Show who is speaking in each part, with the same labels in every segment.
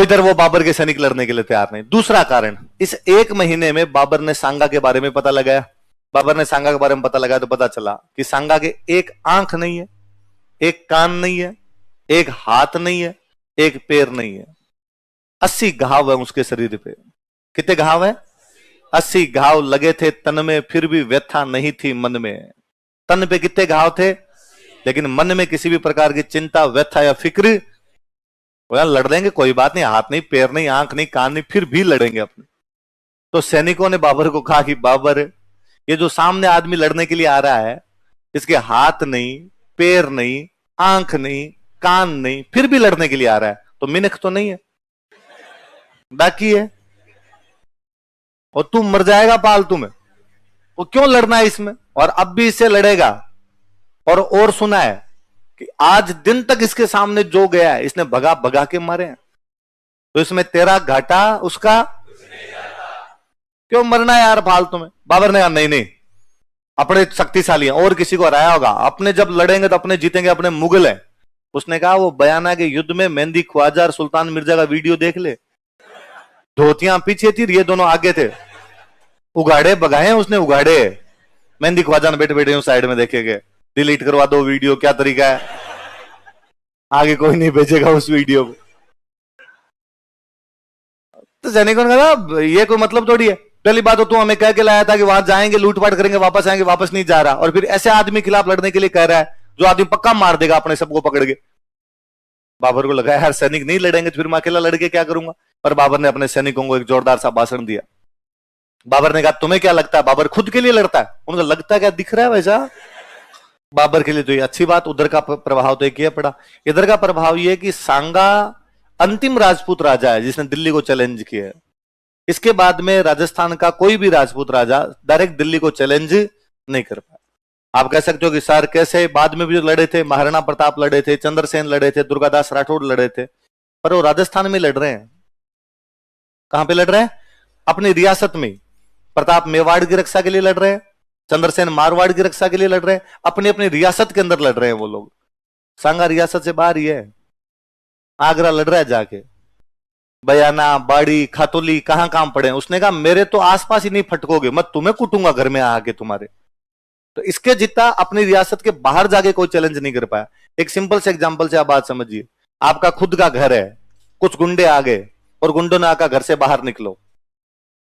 Speaker 1: इधर वो बाबर के सैनिक लड़ने के लिए तैयार नहीं। दूसरा कारण, इस एक महीने में बाबर ने सांगा के बारे में पता लगाया। बाबर ने सांगा के बारे में पता लगाया तो पता चला कि सांगा के एक आंख नहीं है, एक कान नहीं है, एक हाथ नहीं है, एक पैर नहीं है। 80 घाव है उसके शरीर पे। कितने घाव है? 80 घाव लगे थे तन में, फिर भी व्यथा नहीं थी मन में। तन पे कितने घाव थे, लेकिन मन में किसी भी प्रकार की चिंता, व्यथा या फिक्र। लड़ लेंगे, कोई बात नहीं, हाथ नहीं, पैर नहीं, आंख नहीं, कान नहीं, फिर भी लड़ेंगे अपने। तो सैनिकों ने बाबर को कहा कि बाबर, ये जो सामने आदमी लड़ने के लिए आ रहा है, इसके हाथ नहीं, पैर नहीं, आंख नहीं, कान नहीं, फिर भी लड़ने के लिए आ रहा है, तो मिनख तो नहीं है, बाकी है, और तू मर जाएगा पालतू में, वो क्यों लड़ना है इसमें? और अब भी इससे लड़ेगा। और सुना है कि आज दिन तक इसके सामने जो गया है, इसने भगा भगा के मारे हैं, तो इसमें तेरा घाटा उसका, क्यों मरना है यार फालतू में? बाबर ने कहा नहीं नहीं, अपने शक्तिशाली हैं, और किसी को हराया होगा, अपने जब लड़ेंगे तो अपने जीतेंगे, अपने मुगल हैं। उसने कहा वो बयाना के युद्ध में मेहंदी ख्वाजा और सुल्तान मिर्जा का वीडियो देख ले, धोतियां पीछे थी, ये दोनों आगे थे, उगाड़े बगाए उसने, उगाड़े। मेहंदी ख्वाजा ने बैठे बैठे साइड में देखेंगे, डिलीट करवा दो वीडियो, क्या तरीका है, आगे कोई नहीं भेजेगा उस वीडियो को। तो सैनिकों ने कहा ये कोई मतलब थोड़ी है, पहली बात तो तू हमें कह के लाया था कि वहां जाएंगे, लूटपाट करेंगे, वापस आएंगे, वापस नहीं जा रहा, और फिर ऐसे आदमी खिलाफ लड़ने के लिए कह रहा है जो आदमी पक्का मार देगा अपने सबको पकड़ के। बाबर को लगा यार सैनिक नहीं लड़ेंगे तो फिर मैं अकेला लड़के क्या करूंगा, पर बाबर ने अपने सैनिकों को एक जोरदार सा भाषण दिया। बाबर ने कहा तुम्हें क्या लगता है बाबर खुद के लिए लड़ता है? उनका लगता क्या दिख रहा है वैसा? बाबर के लिए तो ये अच्छी बात, उधर का प्रभाव तो एक ही पड़ा। इधर का प्रभाव ये कि सांगा अंतिम राजपूत राजा है जिसने दिल्ली को चैलेंज किया है। इसके बाद में राजस्थान का कोई भी राजपूत राजा डायरेक्ट दिल्ली को चैलेंज नहीं कर पाया। आप कह सकते हो कि सर कैसे, बाद में भी जो लड़े थे, महाराणा प्रताप लड़े थे, चंद्रसेन लड़े थे, दुर्गादास राठौड़ लड़े थे, पर वो राजस्थान में लड़ रहे हैं। कहां पे लड़ रहे हैं? अपनी रियासत में। प्रताप मेवाड़ की रक्षा के लिए लड़ रहे हैं, चंद्रसेन मारवाड़ की रक्षा के लिए लड़ रहे हैं, अपनी अपनी रियासत के अंदर लड़ रहे हैं वो लोग। सांगा रियासत से बाहर ही है, आगरा लड़ रहा है जाके, बयाना, बाड़ी, खातोली कहां काम पड़े हैं। उसने कहा मेरे तो आसपास ही नहीं फटकोगे, मैं तुम्हें कुटूंगा घर में आके तुम्हारे। तो इसके जितना अपनी रियासत के बाहर जाके कोई चैलेंज नहीं कर पाया। एक सिंपल से एग्जांपल से आप बात समझिए, आपका खुद का घर है, कुछ गुंडे आ गए और गुंडों ने आकर घर से बाहर निकलो,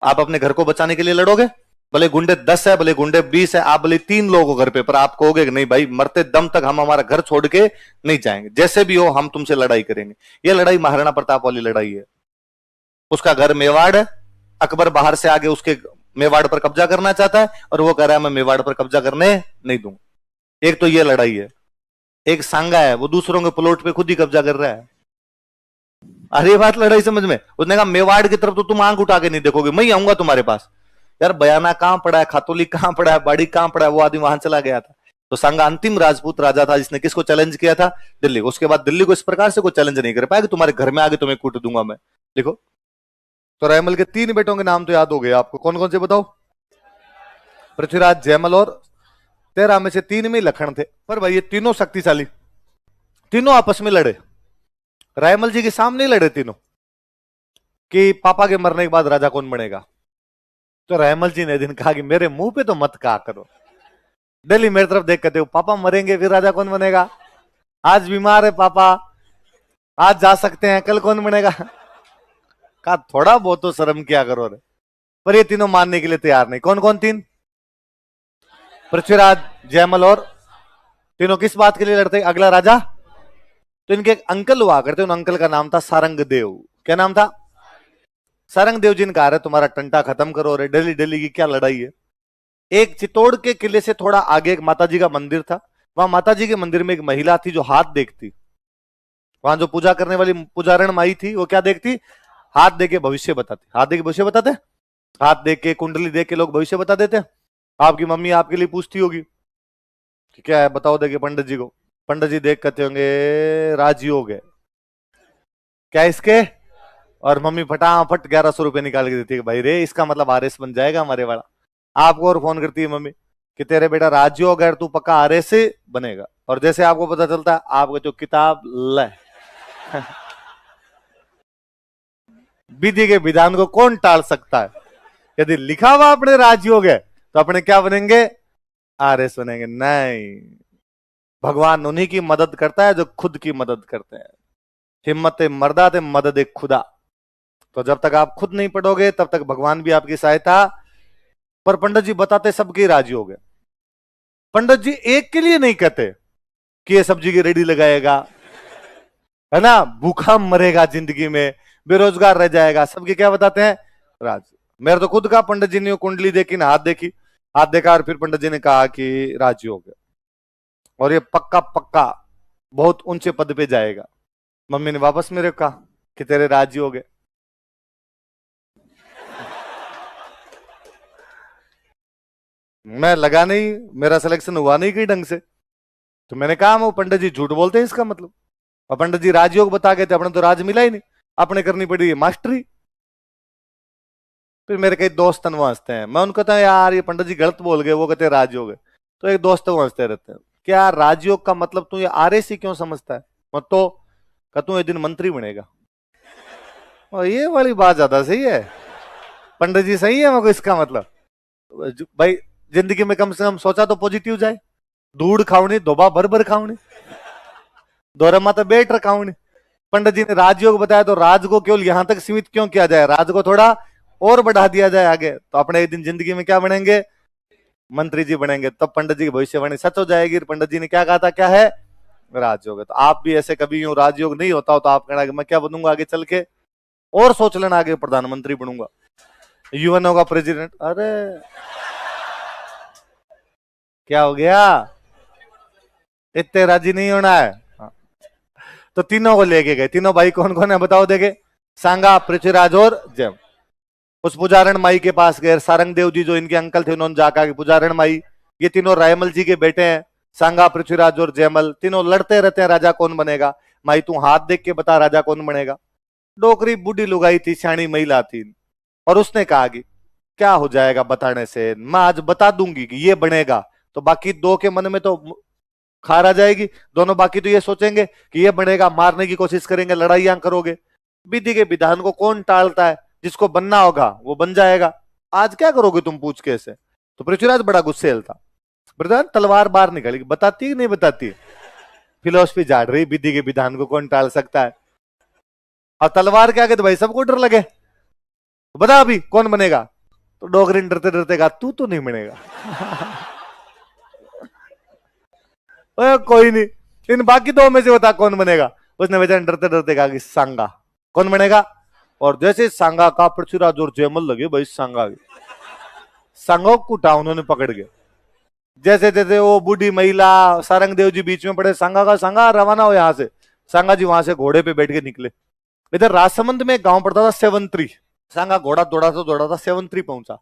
Speaker 1: आप अपने घर को बचाने के लिए लड़ोगे? भले गुंडे 10 है, भले गुंडे 20 है, आप भले 3 लोग हो घर पे, पर आप कहोगे कि नहीं भाई मरते दम तक हम हमारा घर छोड़ के नहीं जाएंगे, जैसे भी हो हम तुमसे लड़ाई करेंगे। ये लड़ाई महाराणा प्रताप वाली लड़ाई है। उसका घर मेवाड़ है, अकबर बाहर से आगे उसके मेवाड़ पर कब्जा करना चाहता है और वो कह रहा है मैं मेवाड़ पर कब्जा करने नहीं दूंगा। एक तो ये लड़ाई है। एक सांगा है, वो दूसरों के प्लॉट पे खुद ही कब्जा कर रहा है। अरे बात लड़ाई समझ में? उसने कहा मेवाड़ की तरफ तो तुम आंख उठा के नहीं देखोगे, मैं ही आऊंगा तुम्हारे पास। यार बयाना कहां पड़ा है, खातोली कहां पड़ा है, बाड़ी कहां पड़ा है, वो आदमी वहां चला गया था। तो सांगा अंतिम राजपूत राजा था जिसने किसको चैलेंज किया था? दिल्ली को। उसके बाद दिल्ली को इस प्रकार से कोई चैलेंज नहीं कर पाया कि तुम्हारे घर में आगे तुम्हें कूट दूंगा मैं। देखो तो रायमल के 3 बेटों के नाम तो याद हो गए आपको, कौन कौन से बताओ? पृथ्वीराज, जयमल और 13 में से 3 में लखन थे। पर भाई ये तीनों शक्तिशाली, तीनों आपस में लड़े, रायमल जी के सामने लड़े तीनों कि पापा के मरने के बाद राजा कौन बनेगा। तो रायमल जी ने दिन कहा कि मेरे मुंह पे तो मत कहा करो, दिल्ली मेरी तरफ देख कहते हो पापा मरेंगे फिर राजा कौन बनेगा, आज बीमार है पापा, आज जा सकते हैं, कल कौन बनेगा। कहा थोड़ा बहुत तो शर्म किया करो रे। पर ये तीनों मानने के लिए तैयार नहीं। कौन कौन 3? पृथ्वीराज, जयमल और, तीनों किस बात के लिए लड़ते? अगला राजा। तो इनके एक अंकल हुआ करते, उन अंकल का नाम था सारंग देव। क्या नाम था? सारंग देव जी ने कहा तुम्हारा टंटा खत्म करो रे, डेली डेली की क्या लड़ाई है। एक चित्तौड़ के किले से थोड़ा आगे एक माताजी का मंदिर था, वहां माताजी के मंदिर में एक महिला थी जो हाथ देखती। वहां जो पूजा करने वाली पुजारण माई थी वो क्या देखती? हाथ देके भविष्य बताती। हाथ देके भविष्य बताते, हाथ देख के, कुंडली देख के लोग भविष्य बता देते। आपकी मम्मी आपके लिए पूछती होगी कि क्या है बताओ, देखे पंडित जी को, पंडित जी देख कहते होंगे राजयोग है क्या इसके, और मम्मी फटाफट 1100 रुपए निकाल के देती है भाई रे इसका मतलब आरएस बन जाएगा हमारे वाला। आपको और फोन करती है मम्मी कि तेरे बेटा राजयोग है, तू पक्का आरएस बनेगा। और जैसे आपको पता चलता है आपको जो किताब ले विधि के विधान को कौन टाल सकता है? यदि लिखा हुआ अपने राजयोग है तो अपने क्या बनेंगे? आरएस बनेंगे। नहीं, भगवान उन्हीं की मदद करता है जो खुद की मदद करते हैं। हिम्मत मर्दा ते मदद खुदा। तो जब तक आप खुद नहीं पढ़ोगे तब तक भगवान भी आपकी सहायता। पर पंडित जी बताते सबके राजयोग है। पंडित जी एक के लिए नहीं कहते कि ये सब्जी की रेडी लगाएगा, है ना, भूखा मरेगा जिंदगी में, बेरोजगार रह जाएगा, सबके क्या बताते हैं? राज। मेरे तो खुद का पंडित जी ने कुंडली देखी ना, हाथ देखी, हाथ देखा और फिर पंडित जी ने कहा कि राजयोग है और ये पक्का पक्का बहुत ऊंचे पद पे जाएगा। मम्मी ने वापस मेरे को कहा कि तेरे राजयोग है। मैं लगा नहीं, मेरा सिलेक्शन हुआ नहीं कहीं ढंग से, तो मैंने कहा वो पंडित जी झूठ बोलते हैं इसका मतलब। और पंडित जी राजयोग बता गए थे, अपने तो राज मिला ही नहीं, अपने करनी पड़ी है मास्टरी। फिर मेरे कई दोस्त वो हंसते हैं, मैं उनको कहता हूँ यार ये पंडित जी गलत बोल गए, वो कहते हैं राजयोग है। तो एक दोस्त वो हंसते रहते हैं, क्या राजयोग का मतलब तू ये आरएसी क्यों समझता है? मत तो का तू एक दिन मंत्री बनेगा। और ये वाली बात ज्यादा सही है, पंडित जी सही है मगर इसका मतलब भाई जिंदगी में कम से कम सोचा तो पॉजिटिव जाए। दूध खाऊनी, धोबा भर भर खाऊनी, दोरा माता बेट रखाऊनी। पंडित जी ने राजयोग बताया तो राज को केवल यहां तक सीमित क्यों किया जाए? राज को थोड़ा और बढ़ा दिया जाए आगे, तो अपने एक दिन जिंदगी में क्या बनेंगे? मंत्री जी बनेंगे। तब पंडित जी की भविष्यवाणी सच हो जाएगी। पंडित जी ने क्या कहा था, क्या है? राजयोग है। तो आप भी ऐसे कभी यूं राजयोग नहीं होता हो तो आप कहना कि मैं क्या बनूंगा आगे चल के, और सोच लेना आगे प्रधानमंत्री बनूंगा, यूएनओ का प्रेसिडेंट। अरे क्या हो गया, इतने राजी नहीं होना है। हाँ। तो तीनों को लेके गए। तीनों भाई कौन कौन है बताओ देखे? सांगा, पृथ्वीराज और जयम। उस पुजारण माई के पास गए। सारंग देव जी जो इनके अंकल थे उन्होंने जाकर कि पुजारण माई ये तीनों रायमल जी के बेटे हैं, सांगा, पृथ्वीराज और जयमल, तीनों लड़ते रहते हैं राजा कौन बनेगा। माई तू हाथ देख के बता राजा कौन बनेगा। डोकरी बूढ़ी लुगाई थी, सियाणी महिला थी, और उसने कहा कि क्या हो जाएगा बताने से, मैं आज बता दूंगी कि ये बनेगा, तो बाकी दो के मन में तो खार आ जाएगी। दोनों बाकी तो ये सोचेंगे कि ये बनेगा, मारने की कोशिश करेंगे, लड़ाइयां करोगे। विधि के विधान को कौन टालता है? जिसको बनना होगा वो बन जाएगा। आज क्या करोगे तुम पूछ के ऐसे? तो पृथ्वीराज बड़ा गुस्सेल था। पृथ्वीराज तलवार बाहर निकली, बताती कि नहीं बताती? फिलोसफी झाड़ रही, विधि के विधान को कौन टाल सकता है। और तलवार के आगे तो भाई सबको डर लगे। बता अभी कौन बनेगा? तो डोगरी डरते डरते कहा तू तो नहीं बनेगा। कोई नहीं, इन बाकी दो में से बता कौन बनेगा। उसने बेचारे डरते डरते कहा कि सांगा। कौन बनेगा? और जैसे सांगा का पृथ्वीराज और जयमल लगे भाई, सांगा सांगो कुटा उन्होंने पकड़ के। जैसे जैसे वो बूढ़ी महिला सारंग देव जी बीच में पड़े, सांगा का सांगा रवाना हो यहां से। सांगा जी वहां से घोड़े पे बैठ के निकले। इधर राजसमंद में एक गांव पड़ता था सेवंत्री। सांगा घोड़ा दौड़ा था सेवंत्री पहुंचा,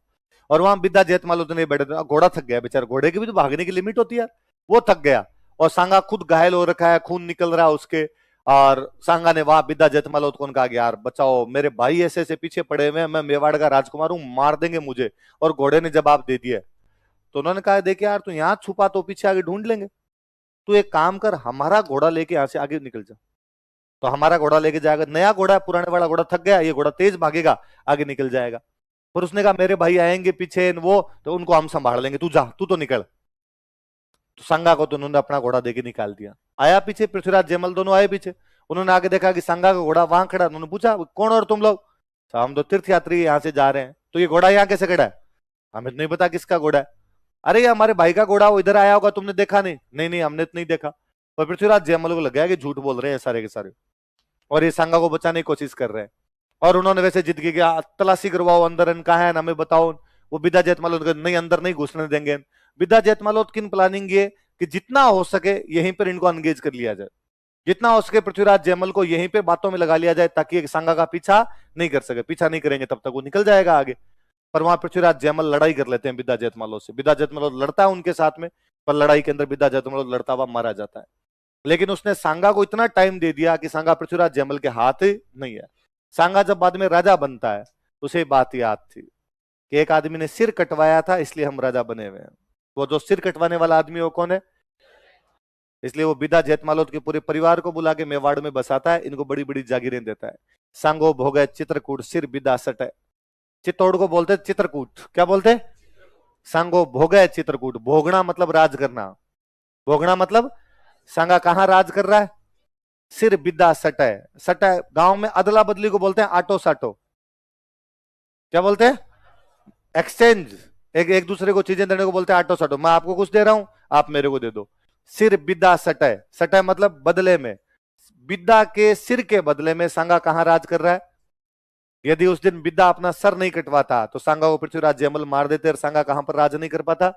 Speaker 1: और वहां विद्या जेतमाल उतने बैठे थे। घोड़ा थक गया बेचारा, घोड़े की भी तो भागने की लिमिट होती है, वो थक गया। और सांगा खुद घायल हो रखा है, खून निकल रहा है उसके। और सांगा ने वहां विद्या जेतमाल को कहा यार बचाओ, मेरे भाई ऐसे ऐसे पीछे पड़े हुए हैं, मैं मेवाड़ का राजकुमार हूं, मार देंगे मुझे। और घोड़े ने जवाब दे दिया। तो उन्होंने कहा देख यार तू यहाँ छुपा तो पीछे आगे ढूंढ लेंगे, तू एक काम कर हमारा घोड़ा लेके यहाँ से आगे निकल जा। तो हमारा घोड़ा लेके जाएगा, नया घोड़ा है, पुराने वाला घोड़ा थक गया, ये घोड़ा तेज भागेगा, आगे निकल जाएगा। पर उसने कहा मेरे भाई आएंगे पीछे वो, तो उनको हम संभाल लेंगे, तू जा, तू तो निकल। तो संगा को तो उन्होंने अपना घोड़ा देके निकाल दिया। आया पीछे पृथ्वीराज जयमल दोनों आए पीछे। उन्होंने आगे देखा कि संगा का घोड़ा वहां खड़ा। उन्होंने पूछा कौन और तुम लोग? तो हम तो तीर्थ यात्री यहाँ से जा रहे हैं। तो ये घोड़ा यहाँ कैसे खड़ा है? हमें तो नहीं पता किसका घोड़ा है। अरे ये हमारे भाई का घोड़ा, वो इधर आया होगा, तुमने देखा नहीं? नहीं नहीं हमने तो नहीं देखा। पर पृथ्वीराज जयमल को लग गया कि झूठ बोल रहे हैं सारे के सारे, और ये सांगा को बचाने की कोशिश कर रहे हैं। और उन्होंने वैसे जिद की तलाशी करवाओ अंदर कहा है हमें बताओ। वो विद्या जेतमाल नहीं, अंदर नहीं घुसने देंगे। विद्या जेतमाल की प्लानिंग ये कि जितना हो सके यहीं पर इनको एंगेज कर लिया जाए, जितना हो सके पृथ्वीराज जयमल को यहीं पे बातों में लगा लिया जाए, ताकि सांगा का पीछा नहीं कर सके। पीछा नहीं करेंगे तब तक वो निकल जाएगा आगे। पर वहां पृथ्वीराज जयमल लड़ाई कर लेते हैं विद्या जेतमालों से। विद्या जेतमाल लड़ता है उनके साथ में, पर लड़ाई के अंदर विद्या जेतमाल लड़ता हुआ मारा जाता है। लेकिन उसने सांगा को इतना टाइम दे दिया कि सांगा पृथ्वीराज जयमल के हाथ नहीं है। सांगा जब बाद में राजा बनता है उसे बात याद थी कि एक आदमी ने सिर कटवाया था इसलिए हम राजा बने हुए हैं। वो जो सिर कटवाने वाला आदमी वो कौन है? इसलिए वो बिदा जेतमालोद के पूरे परिवार को बुला के मेवाड़ में बसाता है, इनको बड़ी बड़ी जागीरें देता है। सांगो भोगे चित्रकूट सिर बिदा सट है। चित्तौड़ को बोलते चित्रकूट, क्या बोलते? सांगो भोगे चित्रकूट। भोगना मतलब राज करना, भोगना मतलब सांगा कहां राज कर रहा है? सिर बिदा सट है। सट है गांव में अदला बदली को बोलते हैं आटो साटो। क्या बोलते हैं? एक्सचेंज, एक दूसरे को चीजें देने को बोलते हैं आटो साटो। मैं आपको कुछ दे रहा हूं, आप मेरे को दे दो। सिर बिदा सटय, सटय मतलब बदले में, बिद्दा के सिर के बदले में सांगा कहां राज कर रहा है? यदि उस दिन बिद्दा अपना सर नहीं कटवाता तो सांगा को पृथ्वीराज जयमल मार देते और सांगा कहां पर राज नहीं कर पाता।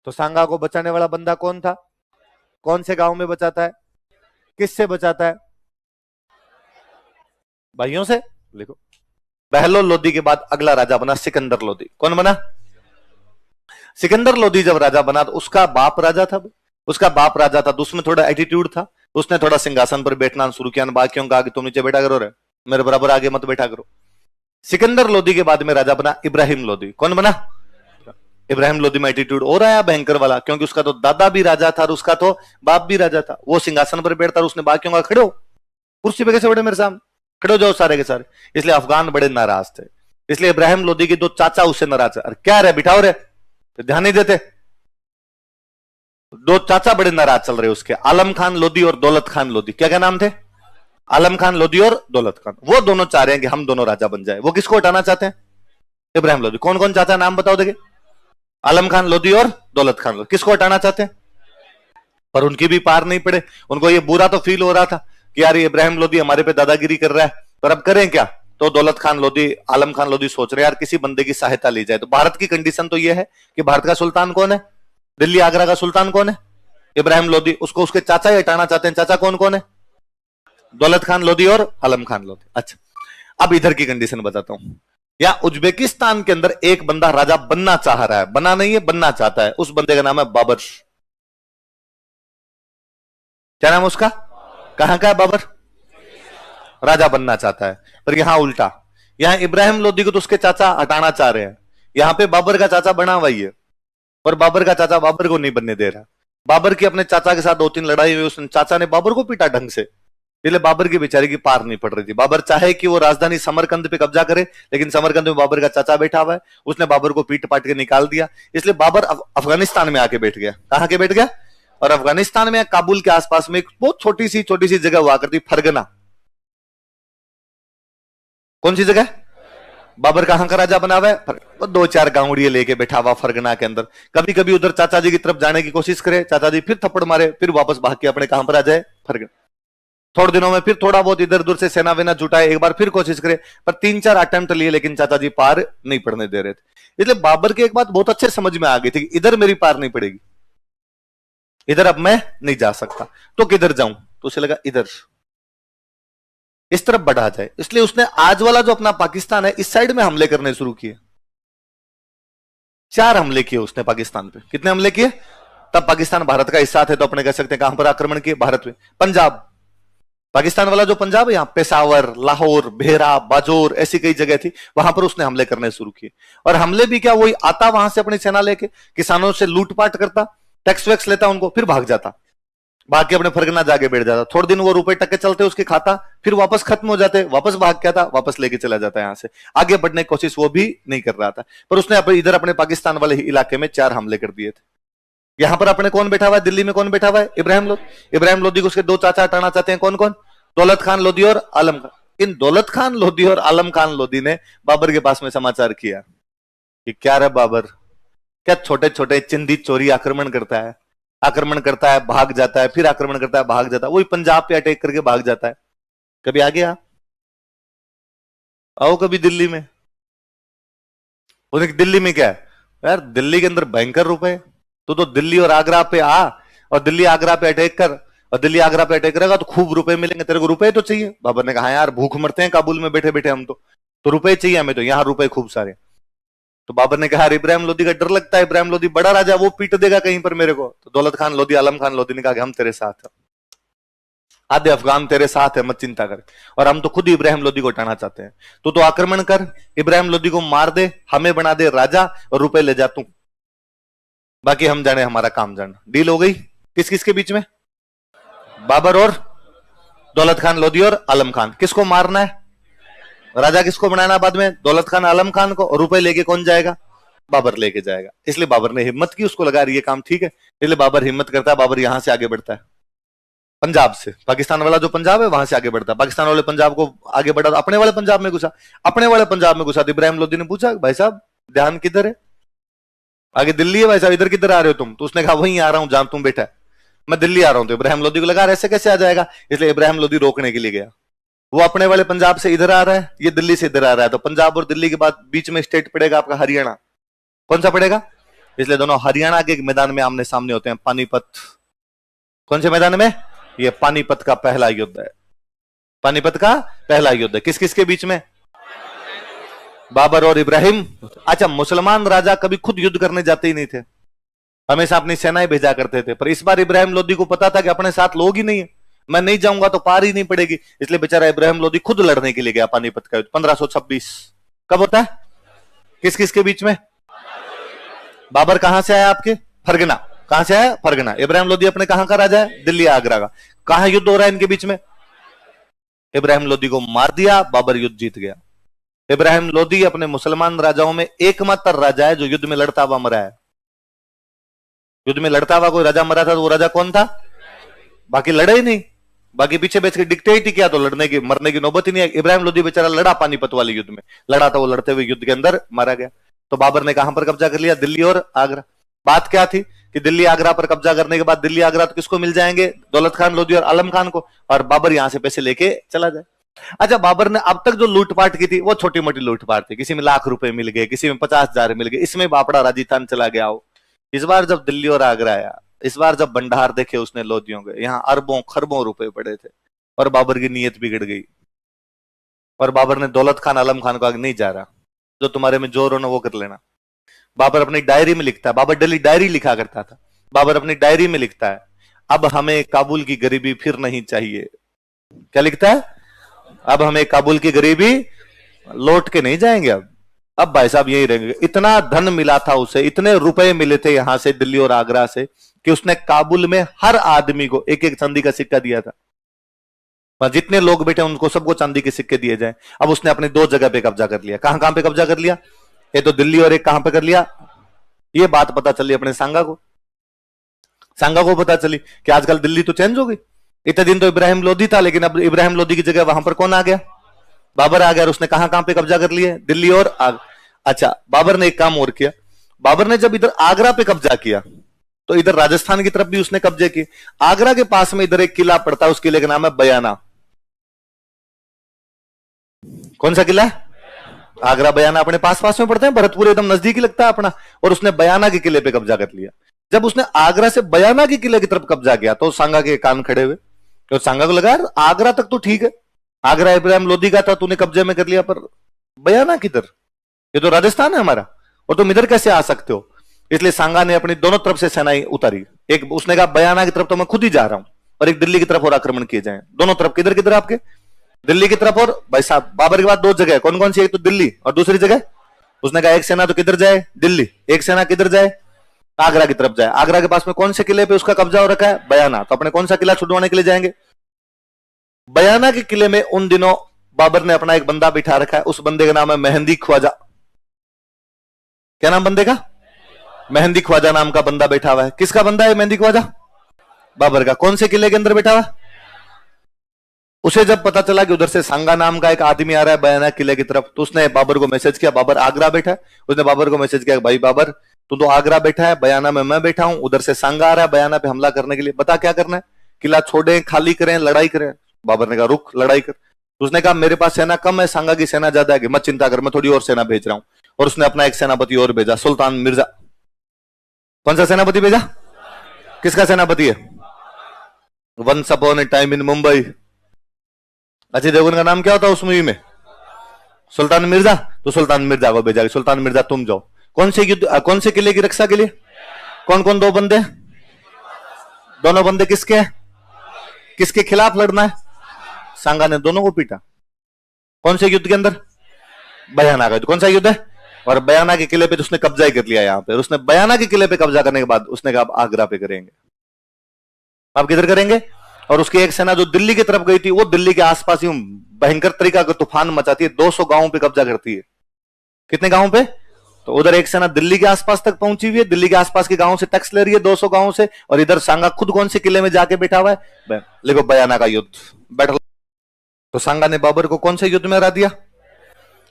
Speaker 1: तो सांगा को बचाने वाला बंदा कौन था? कौन से गांव में बचाता है? किससे बचाता है? भाइयों से। लिखो, बहलोल लोदी के बाद अगला राजा बना सिकंदर लोदी। कौन बना? सिकंदर लोदी जब राजा बना तो उसका बाप राजा था, उसका बाप राजा था तो उसमें थोड़ा एटीट्यूड था, उसने थोड़ा सिंहासन पर बैठना शुरू किया, बाकियों का आगे तुम नीचे बैठा करो रे, मेरे बराबर आगे मत बैठा करो। सिकंदर लोदी के बाद में राजा बना इब्राहिम लोदी। कौन बना? इब्राहिम लोदी में एटीट्यूड और आया भयंकर वाला, क्योंकि उसका तो दादा भी राजा था और उसका तो बाप भी राजा था। वो सिंहासन पर बैठता और उसने बाकियों का खड़े हो, कुर्सी पे कैसे बैठे मेरे सामने, खड़े हो जाओ सारे के सारे। इसलिए अफगान बड़े नाराज थे, इसलिए इब्राहिम लोदी के दो चाचा उससे नाराज है, अरे क्या रे बिठाओ रे, ध्यान नहीं देते। दो चाचा बड़े नाराज चल रहे उसके, आलम खान लोदी और दौलत खान लोदी। क्या क्या नाम थे? आलम खान लोदी और दौलत खान। वो दोनों चाह रहे हैं कि हम दोनों राजा बन जाए। वो किसको हटाना चाहते हैं? इब्राहिम लोदी। कौन कौन चाचा नाम बताओ देखे? आलम खान लोदी और दौलत खान लोदी। किसको हटाना चाहते हैं? पर उनकी भी पार नहीं पड़े। उनको ये बुरा तो फील हो रहा था कि यार ये इब्राहिम लोदी हमारे पे दादागिरी कर रहा है, पर अब करें क्या? तो दौलत खान लोदी, आलम खान लोदी सोच रहे यार किसी बंदे की सहायता ली जाए। तो भारत की कंडीशन तो ये है कि भारत का सुल्तान कौन है? दिल्ली आगरा का सुल्तान कौन है? इब्राहिम लोदी। उसको उसके चाचा ही हटाना चाहते हैं। चाचा कौन कौन है? दौलत खान लोदी और आलम खान लोदी। अच्छा, अब इधर की कंडीशन बताता हूं। या उज्बेकिस्तान के अंदर एक बंदा राजा बनना चाह रहा है, बना नहीं है, बनना चाहता है। उस बंदे का नाम है बाबर। क्या नाम है उसका? कहां का है बाबर? राजा बनना चाहता है। पर यहां उल्टा, यहां इब्राहिम लोदी को तो उसके चाचा हटाना चाह रहे हैं, यहां पे बाबर का चाचा बना हुआ ही है, पर बाबर का चाचा बाबर को नहीं बनने दे रहा। बाबर की अपने चाचा के साथ दो तीन लड़ाई हुई, उस चाचा ने बाबर को पीटा ढंग से, इसलिए बाबर की बेचारे की पार नहीं पड़ रही थी। बाबर चाहे कि वो राजधानी समरकंद पे कब्जा करे, लेकिन समरकंद में बाबर का चाचा बैठा हुआ है, उसने बाबर को पीट पाट के निकाल दिया। इसलिए बाबर अफगानिस्तान में आके बैठ गया। कहां के बैठ गया? और अफगानिस्तान में काबुल के आसपास में एक बहुत छोटी सी जगह हुआ करती, फरगना। कौन सी जगह? बाबर कहां का राजा बना हुआ है? दो चार गांवड़िए लेके बैठा हुआ फरगना के अंदर। कभी कभी उधर चाचा जी की तरफ जाने की कोशिश करे, चाचा जी फिर थप्पड़ मारे, फिर वापस भाग के अपने कहां पर आ जाए? फरगना। थोड़े दिनों में फिर थोड़ा बहुत इधर उधर से सेना वेना जुटाए, एक बार फिर कोशिश करे, पर तीन चार अटेम्प्ट लिए, लेकिन चाचा जी पार नहीं पड़ने दे रहे थे। इसलिए बाबर की एक बात बहुत अच्छे समझ में आ गई थी कि इधर मेरी पार नहीं पड़ेगी, इधर अब मैं नहीं जा सकता, तो किधर जाऊं? तो उसे लगा इधर इस तरफ बढ़ा जाए। इसलिए उसने आज वाला जो अपना पाकिस्तान है, इस साइड में हमले करने शुरू किए। 4 हमले किए उसने पाकिस्तान पे। कितने हमले किए? तब पाकिस्तान भारत का हिस्सा थे, तो अपने कह सकते हैं कहां पर आक्रमण किए? भारत में। पंजाब, पाकिस्तान वाला जो पंजाब है, यहां पेशावर, लाहौर, भेरा, बाजोर, ऐसी कई जगह थी, वहां पर उसने हमले करने शुरू किए। और हमले भी क्या, वही आता वहां से अपनी सेना लेके, किसानों से लूटपाट करता, टैक्स वैक्स लेता उनको, फिर भाग जाता, भाग के अपने फरगना जाके बैठ जाता। थोड़े दिन वो रुपए टक्के चलते उसके खाता, फिर वापस खत्म हो जाते, वापस भाग के आता, वापस लेके चला जाता। यहां से आगे बढ़ने की कोशिश वो भी नहीं कर रहा था। पर उसने इधर अपने पाकिस्तान वाले इलाके में 4 हमले कर दिए थे। यहां पर अपने कौन बैठा हुआ है? दिल्ली में कौन बैठा हुआ है? इब्राहिम लोदी। इब्राहिम लोदी को उसके 2 चाचा हटाना चाहते हैं। कौन कौन? दौलत खान लोदी और आलम खान। इन दौलत खान लोदी और आलम खान लोदी ने बाबर के पास में समाचार किया कि क्या रे बाबर, क्या छोटे छोटे चिंदी चोरी आक्रमण करता है, आक्रमण करता है, भाग जाता है, फिर आक्रमण करता है, भाग जाता है, वही पंजाब पे अटैक करके भाग जाता है। कभी आ गया? आओ कभी दिल्ली में। दिल्ली में क्या है यार? दिल्ली के अंदर भयंकर रुपए, तो दिल्ली और आगरा पे आ, और दिल्ली आगरा पे अटैक कर, और दिल्ली आगरा पे अटैक करेगा तो खूब रुपए मिलेंगे। तेरे को रुपए तो चाहिए। बाबर ने कहा यार भूख मरते हैं काबुल में बैठे बैठे हम तो रुपए चाहिए हमें, तो यहां रुपए खूब सारे। तो बाबर ने कहा इब्राहिम लोदी का डर लगता है, इब्राहिम लोदी बड़ा राजा, वो पीट देगा कहीं पर मेरे को। तो दौलत खान लोदी, आलम खान लोदी ने कहा कि हम तेरे साथ हैं, आधे अफगान तेरे साथ है, मत चिंता कर, और हम तो खुद ही इब्राहिम लोदी को हटाना चाहते हैं। तो आक्रमण कर, इब्राहिम लोदी को मार दे, हमें बना दे राजा, और रुपए ले जा तू, बाकी हम जाने हमारा काम जाना। डील हो गई। किस किस के बीच में? बाबर और दौलत खान लोधी और आलम खान। किसको मारना है? राजा किसको बनाना बाद में? दौलत खान आलम खान को। और रुपए लेके कौन जाएगा? बाबर लेके जाएगा। इसलिए बाबर ने हिम्मत की, उसको लगा ये काम ठीक है, इसलिए बाबर हिम्मत करता है। बाबर यहां से आगे बढ़ता है, पंजाब से, पाकिस्तान वाला जो पंजाब है वहां से आगे बढ़ता है। पाकिस्तान वाले पंजाब को आगे बढ़ा तो अपने वाले पंजाब में घुसा। अपने वाले पंजाब में घुसा तो इब्राहिम लोधी ने पूछा, भाई साहब ध्यान किधर है? आगे दिल्ली है भाई साहब, इधर किधर आ रहे हो तुम? तो उसने कहा वहीं आ रहा हूं जहां तुम बैठा है, मैं दिल्ली आ रहा हूं। तो इब्राहिम लोधी को लगा ऐसे कैसे आ जाएगा, इसलिए इब्राहिम लोधी रोकने के लिए गया। वो अपने वाले पंजाब से इधर आ रहा है, ये दिल्ली से इधर आ रहा है, तो पंजाब और दिल्ली के बाद बीच में स्टेट पड़ेगा आपका हरियाणा। कौन सा पड़ेगा? इसलिए दोनों हरियाणा के मैदान में आमने सामने होते हैं, पानीपत। कौन से मैदान में? ये पानीपत का पहला युद्ध है। पानीपत का पहला युद्ध है। किस किस के बीच में? बाबर और इब्राहिम। अच्छा, मुसलमान राजा कभी खुद युद्ध करने जाते ही नहीं थे, हमेशा अपनी सेनाएं भेजा करते थे। पर इस बार इब्राहिम लोधी को पता था कि अपने साथ लोग ही नहीं है, मैं नहीं जाऊंगा तो पार ही नहीं पड़ेगी, इसलिए बेचारा इब्राहिम लोधी खुद लड़ने के लिए गया पानीपत का युद्ध। 1526 कब होता है? किस किस के बीच में? बाबर कहां से आया आपके? फरगना। कहां से आया? फरगना। इब्राहिम लोधी अपने कहां का राजा है? दिल्ली आगरा का। कहां युद्ध हो रहा है इनके बीच में? इब्राहिम लोधी को मार दिया, बाबर युद्ध जीत गया। इब्राहिम लोधी अपने मुसलमान राजाओं में एकमात्र राजा है जो युद्ध में लड़ता हुआ मरा है। युद्ध में लड़ता हुआ कोई राजा मरा था तो वो राजा कौन था? बाकी लड़े ही नहीं, बाकी पीछे बैठ के डिक्टेट ही किया, तो लड़ने की मरने की नौबत ही नहीं है। इब्राहिम लोधी बेचारा लड़ा, पानीपत वाले युद्ध में लड़ा था, वो लड़ते हुए युद्ध के अंदर मारा गया। तो बाबर ने कहां पर कब्जा कर लिया? दिल्ली और आगरा। बात क्या थी कि दिल्ली आगरा पर कब्जा करने के बाद दिल्ली आगरा तो किसको मिल जाएंगे? दौलत खान लोधी और आलम खान को, और बाबर यहां से पैसे लेके चला जाए। अच्छा, बाबर ने अब तक जो लूटपाट की थी वो छोटी मोटी लूटपाट थी, किसी में लाख रुपए मिल गए, किसी में 50,000 मिल गए, इसमें बापड़ा राजस्थान चला गया हो। इस बार जब दिल्ली और आगरा आया, इस बार जब भंडार देखे उसने लोधियों के, यहाँ अरबों खरबों रुपए पड़े थे, और बाबर की नीयत बिगड़ गई। और बाबर ने दौलत खान आलम खान को आगे नहीं जा रहा, जो तुम्हारे में जोर हो ना वो कर लेना। बाबर अपनी डायरी में लिखता है, बाबर डेली डायरी लिखा करता था। बाबर अपनी डायरी में लिखता है, अब हमें काबुल की गरीबी फिर नहीं चाहिए। क्या लिखता है? अब हमें काबुल की गरीबी लौट के नहीं जाएंगे, अब भाई साहब यही रहेंगे। इतना धन मिला था उसे, इतने रुपए मिले थे यहां से दिल्ली और आगरा से, कि उसने काबुल में हर आदमी को एक एक चांदी का सिक्का दिया था। जितने लोग बैठे उनको सबको चांदी के सिक्के दिए जाए। अब उसने अपनी 2 जगह पे कब्जा कर लिया। कहां कहां पे कब्जा कर लिया? ये तो दिल्ली, और एक कहां पे कर लिया? ये बात पता चली अपने सांगा को। सांगा को पता चली कि आजकल दिल्ली तो चेंज हो गई। इतने दिन तो इब्राहिम लोधी था, लेकिन अब इब्राहिम लोधी की जगह वहां पर कौन आ गया? बाबर आ गया। और उसने कहां कहां पे कब्जा कर लिए? दिल्ली और अच्छा, बाबर ने एक काम और किया। बाबर ने जब इधर आगरा पे कब्जा किया तो इधर राजस्थान की तरफ भी उसने कब्जे किए। आगरा के पास में इधर एक किला पड़ता है, उस किले का नाम है बयाना। कौन सा किला है? आगरा बयाना अपने पास पास में पड़ते हैं, भरतपुर एकदम नजदीक ही लगता है अपना। और उसने बयाना के किले पे कब्जा कर लिया। जब उसने आगरा से बयाना के किले की तरफ कब्जा किया तो सांगा के कान खड़े हुए। तो सांगा को लगा आगरा तक तो ठीक है, आगरा इब्राहिम लोधी का था, तूने कब्जे में कर लिया, पर बयाना किधर? ये तो राजस्थान है हमारा, और तुम इधर कैसे आ सकते हो? इसलिए सांगा ने अपनी दोनों तरफ से सेनाएं उतारी। एक उसने कहा बयाना की तरफ तो मैं खुद ही जा रहा हूं, और एक दिल्ली की तरफ और आक्रमण किए जाए। दोनों तरफ किधर किधर? आपके दिल्ली की तरफ। और भाई साहब बाबर के बाद 2 जगह कौन कौन सी? एक तो दिल्ली, और दूसरी जगह उसने कहा एक सेना तो किधर जाए? दिल्ली। एक सेना किधर जाए? आगरा की तरफ जाए। आगरा के पास में कौन से किले पे उसका कब्जा हो रखा है? बयाना। तो अपने कौन सा किला छुड़वाने के लिए जाएंगे? बयाना के किले में उन दिनों बाबर ने अपना एक बंदा बिठा रखा है, उस बंदे का नाम है मेहंदी ख्वाजा। क्या नाम बंदे का? मेहंदी ख्वाजा नाम का बंदा बैठा हुआ है। किसका बंदा है मेहंदी ख्वाजा? बाबर का। कौन से किले के अंदर बैठा हुआ? उसे जब पता चला कि उधर से सांगा नाम का एक आदमी आ रहा है बयाना किले की तरफ, तो उसने बाबर को मैसेज किया। बाबर आगरा बैठा है, उसने बाबर को मैसेज किया, भाई बाबर तू तो आगरा बैठा है, बयाना में मैं बैठा हूं, उधर से सांगा आ रहा है बयाना पे हमला करने के लिए, बता क्या करना है? किला छोड़े, खाली करें, लड़ाई करें? बाबर ने कहा रुक, लड़ाई कर। उसने कहा मेरे पास सेना कम है, सांगा की सेना ज्यादा है, मत चिंता कर, मैं थोड़ी और सेना भेज रहा हूं। और उसने अपना एक सेनापति और भेजा, सुल्तान मिर्जा। कौन सा सेनापति भेजा? किसका सेनापति है? Once upon a time in Mumbai, Ajay Devgan का नाम क्या होता है उस मूवी में? सुल्तान मिर्जा। तो सुल्तान मिर्जा को भेजा, सुल्तान मिर्जा तुम जाओ। कौन से युद्ध, कौन से किले की रक्षा के लिए? कौन कौन 2 बंदे? दोनों बंदे किसके हैं? किसके खिलाफ लड़ना है? सांगा ने दोनों को पीटा। कौन से युद्ध के अंदर? बयाना का। कौन सा युद्ध है? और बयाना के किले पे उसने कब्जा ही कर लिया यहां पे। उसने बयाना के किले पे कब्जा करने के बाद उसने कहा अब आगरा पे करेंगे। अब किधर करेंगे? और उसकी एक सेना जो दिल्ली की तरफ गई थी वो दिल्ली के आसपास यूं भयंकर तरीका का तूफान मचाती है, 200 गांवों पे कब्जा करती है। कितने गांवों पे? तो उधर एक सेना दिल्ली के आसपास तक पहुंची हुई है, दिल्ली के आसपास के गांवों से टैक्स ले रही है 200 गांवों से, और इधर सांगा खुद कौन से किले में जाके बैठा हुआ है? देखो बयाना का युद्ध बैठल। तो सांगा ने बाबर को कौन से युद्ध में हरा दिया?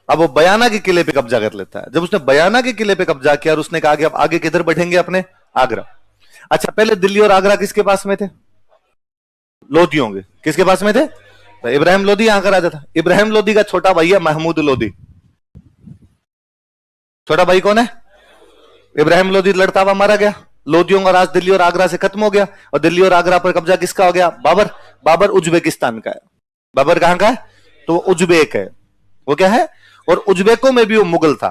Speaker 1: अब वो बयाना के किले पे कब्जा कर लेता है। जब उसने बयाना के किले पे कब्जा किया और उसने कहा कि अब आगे किधर बढ़ेंगे? अपने आगरा। अच्छा, पहले दिल्ली और आगरा किसके पास में थे? लोधियों के। किसके पास में थे? तो इब्राहिम लोधी यहां का राजा था। इब्राहिम लोधी का छोटा भाई है महमूद लोधी। छोटा भाई कौन है? इब्राहिम लोधी लड़ता हुआ मारा गया। लोधियों का राज दिल्ली और आगरा से खत्म हो गया, और दिल्ली और आगरा पर कब्जा किसका हो गया? बाबर। बाबर उज्बेकिस्तान का है। बाबर कहां का है? तो उज्बेक है। वो क्या है? और उज्बेकों में भी वो मुगल था।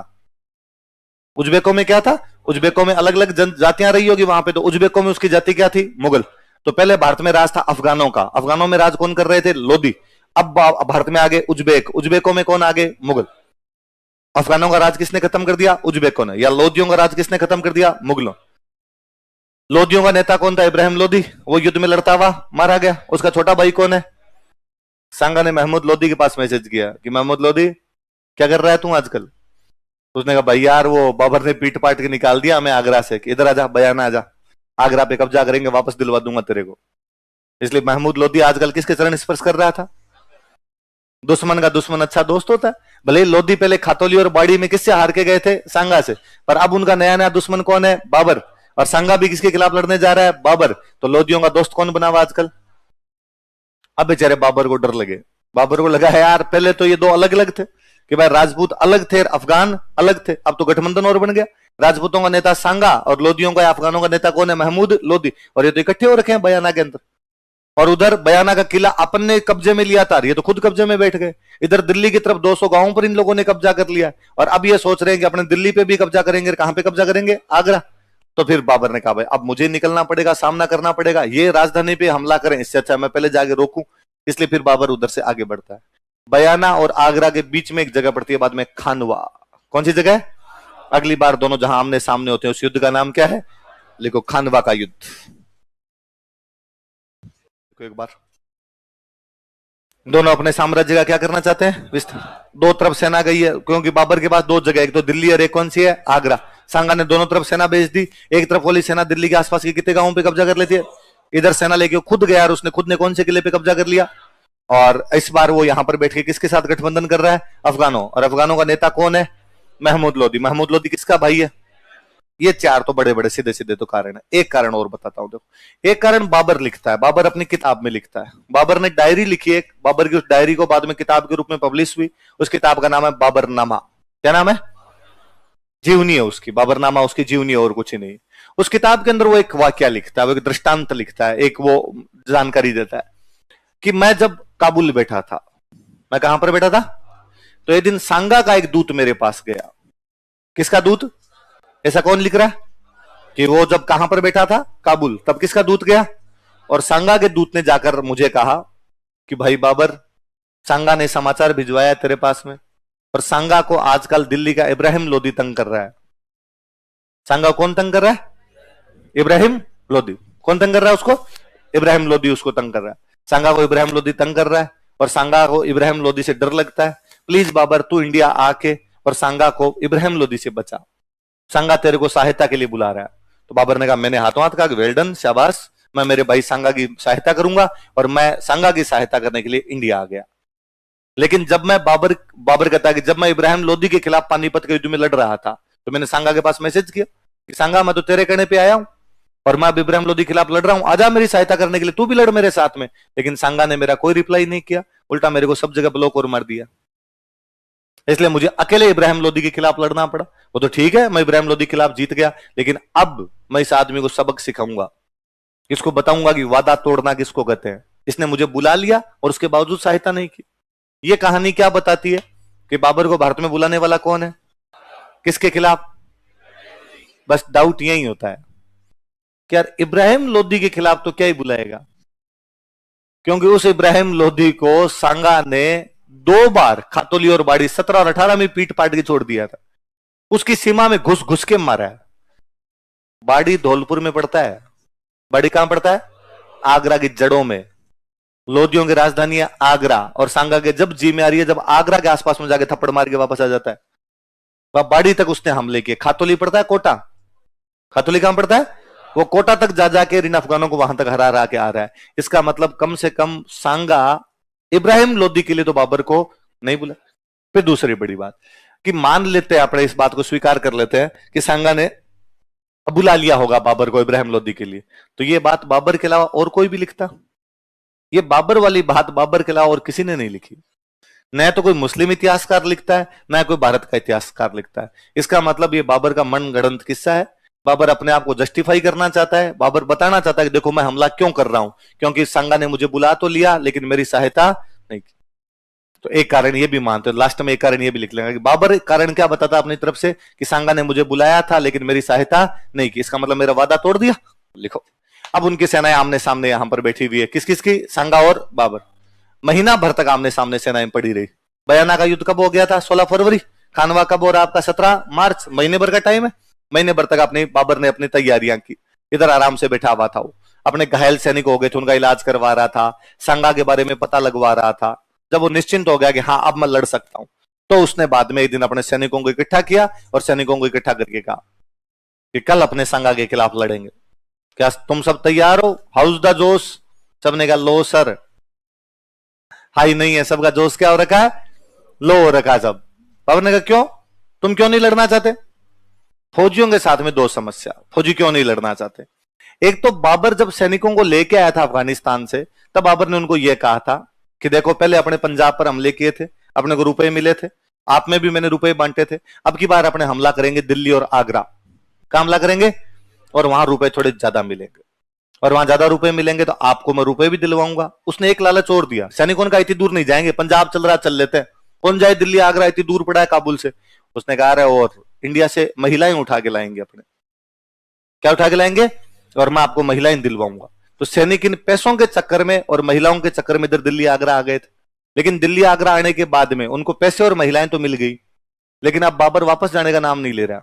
Speaker 1: उज्बेकों में क्या था? उज्बेकों में अलग अलग जातियां रही होगी वहां पे, तो उज्बेकों में उसकी जाति क्या थी? मुगल। तो पहले भारत में राज था अफगानों का। अफगानों में राज कौन कर रहे थे? लोधी। अब भारत में आगे उज्बेक। उज्बेकों में कौन आगे? मुगल। अफगानों का राज किसने खत्म कर दिया? उज्बेकों ने। या लोधियों का राज किसने खत्म कर दिया? मुगलों। लोधियों का नेता कौन था? इब्राहिम लोधी। वो युद्ध में लड़ता हुआ मारा गया। उसका छोटा भाई कौन है? सांगा ने महमूद लोधी के पास मैसेज किया कि महमूद लोधी क्या कर रहा है तू आजकल? उसने कहा भाई यार वो बाबर ने पीट पाट के निकाल दिया हमें आगरा से, कि इधर आजा, बयाना आजा, आगरा पे कब्जा करेंगे, वापस दिलवा दूंगा तेरे को। इसलिए महमूद लोधी आजकल किसके चरण स्पर्श कर रहा था? दुश्मन का दुश्मन अच्छा दोस्त होता है। भले ही लोधी पहले खातौली और बाड़ी में किससे हार के गए थे? सांगा से, पर अब उनका नया नया दुश्मन कौन है? बाबर। और सांगा भी किसके खिलाफ लड़ने जा रहा है? बाबर। तो लोधियों का दोस्त कौन बना हुआ आजकल? अब बेचारे बाबर को डर लगे। बाबर को लगा है यार पहले तो ये दो अलग अलग थे, कि भाई राजपूत अलग थे, अफगान अलग थे, अब तो गठबंधन और बन गया। राजपूतों का नेता सांगा और लोधियों का, अफगानों का नेता कौन है? महमूद लोधी। और ये तो इकट्ठे हो रखे हैं बयाना के अंदर। और उधर बयाना का किला अपन ने कब्जे में लिया था, ये तो खुद कब्जे में बैठ गए। इधर दिल्ली की तरफ 200 गांवों पर इन लोगों ने कब्जा कर लिया, और अब ये सोच रहे हैं कि अपने दिल्ली पे भी कब्जा करेंगे। कहां पे कब्जा करेंगे? आगरा। तो फिर बाबर ने कहा भाई अब मुझे निकलना पड़ेगा, सामना करना पड़ेगा, ये राजधानी पे हमला करें इससे अच्छा मैं पहले जाके रोकूं। इसलिए फिर बाबर उधर से आगे बढ़ता है। बयाना और आगरा के बीच में एक जगह पड़ती है बाद में, खानवा। कौन सी जगह है? अगली बार दोनों जहां आमने सामने होते हैं उस युद्ध का नाम क्या है? लिखो, खानवा का युद्ध। एक बार दोनों अपने साम्राज्य का क्या करना चाहते हैं? विस्तार। दो तरफ सेना गई है, क्योंकि बाबर के पास दो जगह, एक तो दिल्ली और एक कौन सी है? आगरा। सांगा ने दोनों तरफ सेना भेज दी। एक तरफ वाली सेना दिल्ली के आसपास के कितने गांवों पे कब्जा कर लेती है, इधर सेना लेके खुद गया और उसने खुद ने कौन से किले पे कब्जा कर लिया। और इस बार वो यहां पर बैठ के किसके साथ गठबंधन कर रहा है? अफगानों। और अफगानों का नेता कौन है? महमूद लोधी। महमूद लोधी किसका भाई है? ये चार तो बड़े बड़े सीधे सीधे तो कारण है। एक कारण और बताता हूं, देखो। एक कारण बाबर लिखता है, बाबर अपनी किताब में लिखता है। बाबर ने डायरी लिखी है, बाबर की उस डायरी को बाद में किताब के रूप में पब्लिश हुई। उस किताब का नाम है बाबरनामा। क्या नाम है? जीवनी है उसकी, बाबरनामा उसकी जीवनी है और कुछ ही नहीं। उस किताब के अंदर वो एक वाक्य लिखता है, वो एक दृष्टांत लिखता है, एक वो जानकारी देता है कि मैं जब काबुल बैठा था, मैं कहां पर बैठा था? तो एक दिन सांगा का एक दूत मेरे पास गया। किसका दूत? ऐसा कौन लिख रहा है कि वो जब कहां पर बैठा था? काबुल। तब किसका दूत गया? और सांगा के दूत ने जाकर मुझे कहा कि भाई बाबर, सांगा ने समाचार भिजवाया तेरे पास में, और सांगा को आजकल दिल्ली का इब्राहिम लोधी तंग कर रहा है। सांगा कौन तंग कर रहा है? इब्राहिम लोधी। कौन तंग कर रहा है उसको? इब्राहिम लोधी उसको तंग कर रहा है। सांगा को इब्राहिम लोधी तंग कर रहा है, और सांगा को इब्राहिम लोधी से डर लगता है। प्लीज बाबर तू इंडिया आके और सांगा को इब्राहिम लोधी से बचा, सांगा तेरे को सहायता के लिए बुला रहा है। तो बाबर ने कहा, मैंने हाथों हाथ कहा वेल डन, शाबाश, मैं मेरे भाई सांगा की सहायता करूंगा। और मैं सांगा की सहायता करने के लिए इंडिया आ गया। लेकिन जब मैं बाबर कहता है कि जब मैं इब्राहिम लोधी के खिलाफ पानीपत के युद्ध में लड़ रहा था, तो मैंने सांगा के पास मैसेज किया कि सांगा मैं तो तेरे कहने पे आया हूं, और मैं अब इब्राहिम लोधी के खिलाफ लड़ रहा हूं, आजा मेरी सहायता करने के लिए, तू भी लड़ मेरे साथ में। लेकिन सांगा ने मेरा कोई रिप्लाई नहीं किया, उल्टा मेरे को सब जगह ब्लॉक और मार दिया। इसलिए मुझे अकेले इब्राहिम लोधी के खिलाफ लड़ना पड़ा। वो तो ठीक है, मैं इब्राहिम लोधी के खिलाफ जीत गया, लेकिन अब मैं इस आदमी को सबक सिखाऊंगा, इसको बताऊंगा कि वादा तोड़ना किसको कहते हैं। इसने मुझे बुला लिया और उसके बावजूद सहायता नहीं की। ये कहानी क्या बताती है कि बाबर को भारत में बुलाने वाला कौन है? किसके खिलाफ? बस डाउट यही होता है कि यार इब्राहिम लोधी के खिलाफ तो क्या ही बुलाएगा, क्योंकि उस इब्राहिम लोधी को सांगा ने 2 बार खातोली और बाड़ी 17 और 18 में पीट पाट के छोड़ दिया था। उसकी सीमा में घुस घुस के मारा है। बाड़ी धौलपुर में पड़ता है। बाड़ी कहां पड़ता है? आगरा की जड़ों में। लोदियों की राजधानी है आगरा, और सांगा के जब जी में आ रही है, जब आगरा के आसपास में जाके थप्पड़ मार के वापस आ जाता है। वह बाड़ी तक उसने हमले किए। खातोली पड़ता है कोटा, खातोली कहां पड़ता है, वो कोटा तक जा जाके इन अफगानों को वहां तक हरा रहा के आ रहा है। इसका मतलब कम से कम सांगा इब्राहिम लोदी के लिए तो बाबर को नहीं बुला। फिर दूसरी बड़ी बात कि मान लेते हैं, अपने इस बात को स्वीकार कर लेते हैं कि सांगा ने बुला लिया होगा बाबर को इब्राहिम लोदी के लिए, तो ये बात बाबर के अलावा और कोई भी लिखता? ये बाबर वाली बात बाबर के अलावा और किसी ने नहीं लिखी। न तो कोई मुस्लिम इतिहासकार लिखता है, न कोई भारत का इतिहासकार लिखता है। इसका मतलब ये बाबर का मनगढ़ंत किस्सा है। बाबर अपने आप को जस्टिफाई करना चाहता है, बाबर बताना चाहता है कि देखो मैं हमला क्यों कर रहा हूं, क्योंकि सांगा ने मुझे बुला तो लिया लेकिन मेरी सहायता नहीं की। तो एक कारण ये भी मानते हो, लास्ट में एक कारण ये भी लिख लेंगे कि बाबर कारण क्या बताता अपनी तरफ से कि सांगा ने मुझे बुलाया था लेकिन मेरी सहायता नहीं की, इसका मतलब मेरा वादा तोड़ दिया। लिखो। अब उनकी सेनाएं आमने सामने यहां पर बैठी हुई है, किस किस की, सांगा और बाबर। महीना भर तक आमने सामने सेनाएं पड़ी रही। बयाना का युद्ध कब हो गया था, 16 फरवरी। खानवा कब हो रहा आपका, 17 मार्च। महीने भर का टाइम है। महीने भर तक अपनी बाबर ने अपनी तैयारियां की। इधर आराम से बैठा हुआ था वो, अपने घायल सैनिक हो गए थे, उनका इलाज करवा रहा था, सांगा के बारे में पता लगवा रहा था। जब वो निश्चिंत हो गया कि हाँ अब मैं लड़ सकता हूं, तो उसने बाद में एक दिन अपने सैनिकों को इकट्ठा किया और सैनिकों को इकट्ठा करके कहा कि कल अपने सांगा के खिलाफ लड़ेंगे, क्या तुम सब तैयार हो? हाउस द जोश। सबने कहा लो सर। हाई नहीं है, सबका जोश क्या हो रखा है, लो हो रखा है सब। बाबर ने कहा क्यों, तुम क्यों नहीं लड़ना चाहते? फौजियों के साथ में दो समस्या, फौजी क्यों नहीं लड़ना चाहते। एक तो बाबर जब सैनिकों को लेके आया था अफगानिस्तान से, तब बाबर ने उनको यह कहा था कि देखो पहले अपने पंजाब पर हमले किए थे, अपने को रुपए मिले थे, आप में भी मैंने रुपए बांटे थे, अब की बार अपने हमला करेंगे दिल्ली और आगरा का हमला करेंगे, और वहां रुपए थोड़े ज्यादा मिलेंगे, और वहां ज्यादा रुपए मिलेंगे तो आपको मैं रुपए भी दिलवाऊंगा। उसने एक लालच और दिया, सैनिकों का इतनी दूर नहीं जाएंगे, पंजाब चल रहा चल लेते हैं, कौन जाए दिल्ली आगरा, इतनी दूर पड़ा है काबुल से। उसने कहा रहे और इंडिया से महिलाएं उठा के लाएंगे, अपने क्या उठा के लाएंगे, और मैं आपको महिलाएं दिलवाऊंगा। तो सैनिक इन पैसों के चक्कर में और महिलाओं के चक्कर में इधर दिल्ली आगरा आ गए थे। लेकिन दिल्ली आगरा आने के बाद में उनको पैसे और महिलाएं तो मिल गई, लेकिन अब बाबर वापस जाने का नाम नहीं ले रहा।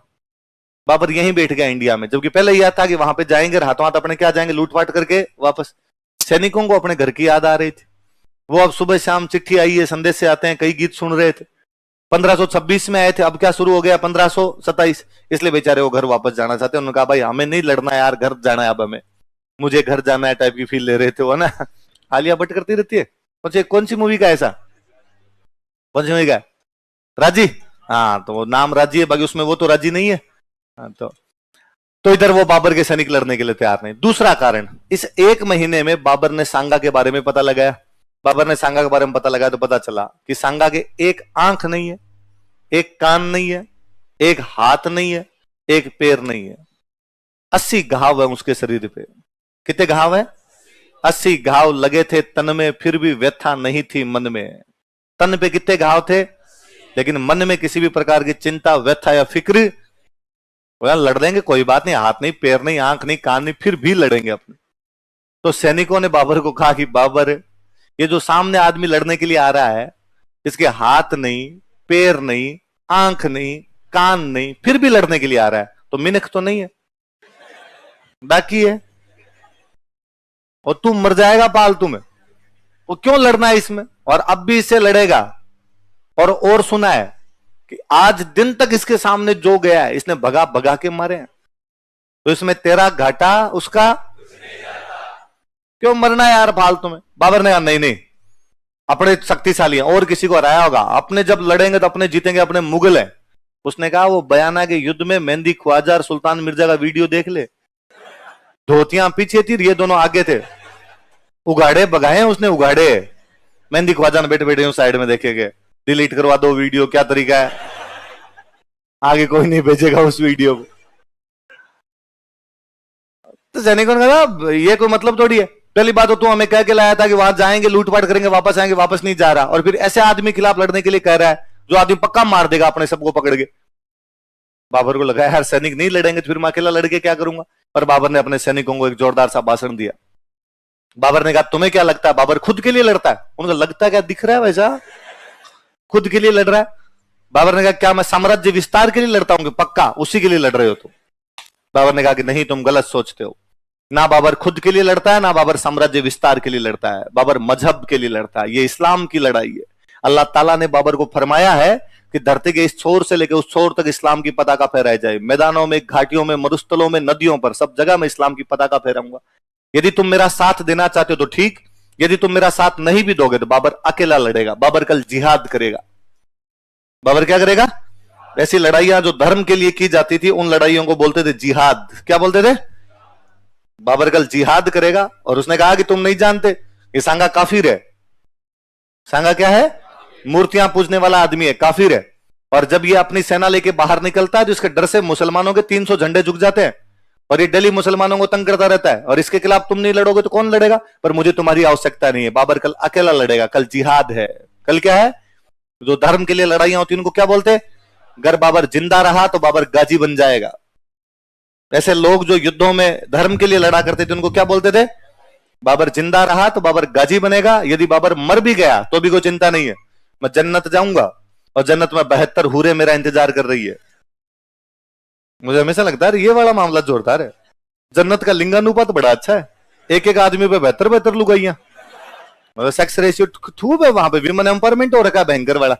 Speaker 1: बाबर यहीं बैठ गया इंडिया में, जबकि पहले यह था कि वहां पे जाएंगे हाथों हाथ अपने क्या जाएंगे लूटपाट करके वापस। सैनिकों को अपने घर की याद आ रही थी, वो अब सुबह शाम चिट्ठी आई है, संदेश से आते हैं, कई गीत सुन रहे थे। 1526 में आए थे, अब क्या शुरू हो गया 1527, इसलिए बेचारे वो घर वापस जाना चाहते हैं। उन्होंने कहा भाई हमें नहीं लड़ना यार, घर जाना है अब हमें, मुझे घर जाना है टाइप की फील ले रहे थे वो ना। आलिया भट्ट करती रहती है, मुझे कौन सी मूवी का ऐसा, कौन सी मूवी का, राजी, हाँ तो वो नाम राजी है, बाकी उसमें वो तो राजी नहीं है। हाँ, तो इधर वो बाबर के सैनिक लड़ने के लिए तैयार नहीं। दूसरा कारण, इस एक महीने में बाबर ने सांगा के बारे में पता लगाया। बाबर ने सांगा के बारे में पता लगाया तो पता चला कि सांगा के एक आंख नहीं है, एक कान नहीं है, एक हाथ नहीं है, एक पैर नहीं है, 80 घाव है उसके शरीर पे। कितने घाव है, 80 घाव लगे थे तन में, फिर भी व्यथा नहीं थी मन में। तन पे कितने घाव थे, लेकिन मन में किसी भी प्रकार की चिंता, व्यथा या फिक्र, लड़ लेंगे कोई बात नहीं, हाथ नहीं, पैर नहीं, आंख नहीं, कान नहीं, फिर भी लड़ेंगे अपने। तो सैनिकों ने बाबर को कहा कि बाबर ये जो सामने आदमी लड़ने के लिए आ रहा है, इसके हाथ नहीं, पैर नहीं, आंख नहीं, कान नहीं, फिर भी लड़ने के लिए आ रहा है, तो मिनख तो नहीं है, बाकी है, और तू मर जाएगा पालतू में, वो क्यों लड़ना है इसमें, और अब भी इससे लड़ेगा। और सुना है कि आज दिन तक इसके सामने जो गया है इसने भगा भगा के मारे हैं, तो इसमें तेरा घाटा उसका, क्यों मरना है यार फालतू में। बाबर ने कहा नहीं नहीं, अपने शक्तिशाली हैं, और किसी को हराया होगा, अपने जब लड़ेंगे तो अपने जीतेंगे, अपने मुगल हैं। उसने कहा वो बयाना के युद्ध में मेहंदी ख्वाजा और सुल्तान मिर्जा का वीडियो देख ले, धोतियां पीछे थी, ये दोनों आगे थे, उगाड़े बगाए उसने, उगाड़े। मेहंदी ख्वाजा ने बैठे बैठे साइड में देखेंगे, डिलीट करवा दो वीडियो, क्या तरीका है, आगे कोई नहीं भेजेगा उस वीडियो को। तो सैनिकों ने कहा ये कोई मतलब थोड़ी है, पहली बात तो तू हमें कह के लाया था कि वहां जाएंगे लूटपाट करेंगे वापस आएंगे, वापस नहीं जा रहा, और फिर ऐसे आदमी खिलाफ लड़ने के लिए कह रहा है जो आदमी पक्का मार देगा अपने सबको पकड़ के। बाबर को लगा यार सैनिक नहीं लड़ेंगे तो फिर मैं अकेला लड़के क्या करूंगा, और बाबर ने अपने सैनिकों को एक जोरदार सा भाषण दिया। बाबर ने कहा तुम्हें क्या लगता है, बाबर खुद के लिए लड़ता है, उनको लगता है क्या दिख रहा है वैसा, खुद के लिए लड़ रहा है। बाबर ने कहा क्या मैं साम्राज्य विस्तार के लिए लड़ता हूं, कि पक्का उसी के लिए लड़ रहे हो तुम। बाबर ने कहा कि नहीं तुम गलत सोचते हो, ना बाबर खुद के लिए लड़ता है, ना बाबर साम्राज्य विस्तार के लिए लड़ता है, बाबर मजहब के लिए लड़ता है। ये इस्लाम की लड़ाई है। अल्लाह ताला ने बाबर को फरमाया है कि धरती के इस छोर से लेकर उस छोर तक इस्लाम की पताका फहराई जाए। मैदानों में, घाटियों में, मरुस्थलों में, नदियों पर, सब जगह मैं इस्लाम की पताका फहराऊंगा। यदि तुम मेरा साथ देना चाहते हो तो ठीक, यदि तुम मेरा साथ नहीं भी दोगे तो बाबर अकेला लड़ेगा। बाबर कल जिहाद करेगा। बाबर क्या करेगा? ऐसी लड़ाइयां जो धर्म के लिए की जाती थी, उन लड़ाइयों को बोलते थे जिहाद। क्या बोलते थे? बाबर कल जिहाद करेगा। और उसने कहा कि तुम नहीं जानते, ये सांगा काफिर है। सांगा क्या है? मूर्तियां पूजने वाला आदमी है, काफिर है। और जब ये अपनी सेना लेके बाहर निकलता है तो इसके डर से मुसलमानों के 300 झंडे झुक जाते हैं और ये डेली मुसलमानों को तंग करता रहता है। और इसके खिलाफ तुम नहीं लड़ोगे तो कौन लड़ेगा? पर मुझे तुम्हारी आवश्यकता नहीं है। बाबर कल अकेला लड़ेगा। कल जिहाद है। कल क्या है? जो धर्म के लिए लड़ाइयां होती है उनको क्या बोलते हैं? अगर बाबर जिंदा रहा तो बाबर गाजी बन जाएगा। ऐसे लोग जो युद्धों में धर्म के लिए लड़ा करते थे उनको क्या बोलते थे? बाबर जिंदा रहा तो बाबर गाजी बनेगा। यदि बाबर मर भी गया तो भी कोई चिंता नहीं है, मैं जन्नत जाऊंगा और जन्नत में 72 हूरें मेरा इंतजार कर रही है। मुझे हमेशा लगता है ये वाला मामला जोरदार है। जन्नत का लिंगानुपात बड़ा अच्छा है। एक एक आदमी पे 72 लुगाइयां, मतलब सेक्स रेशियो खूब है वहां पे। विमेन एम्पावरमेंट हो रखा है भयंकर वाला।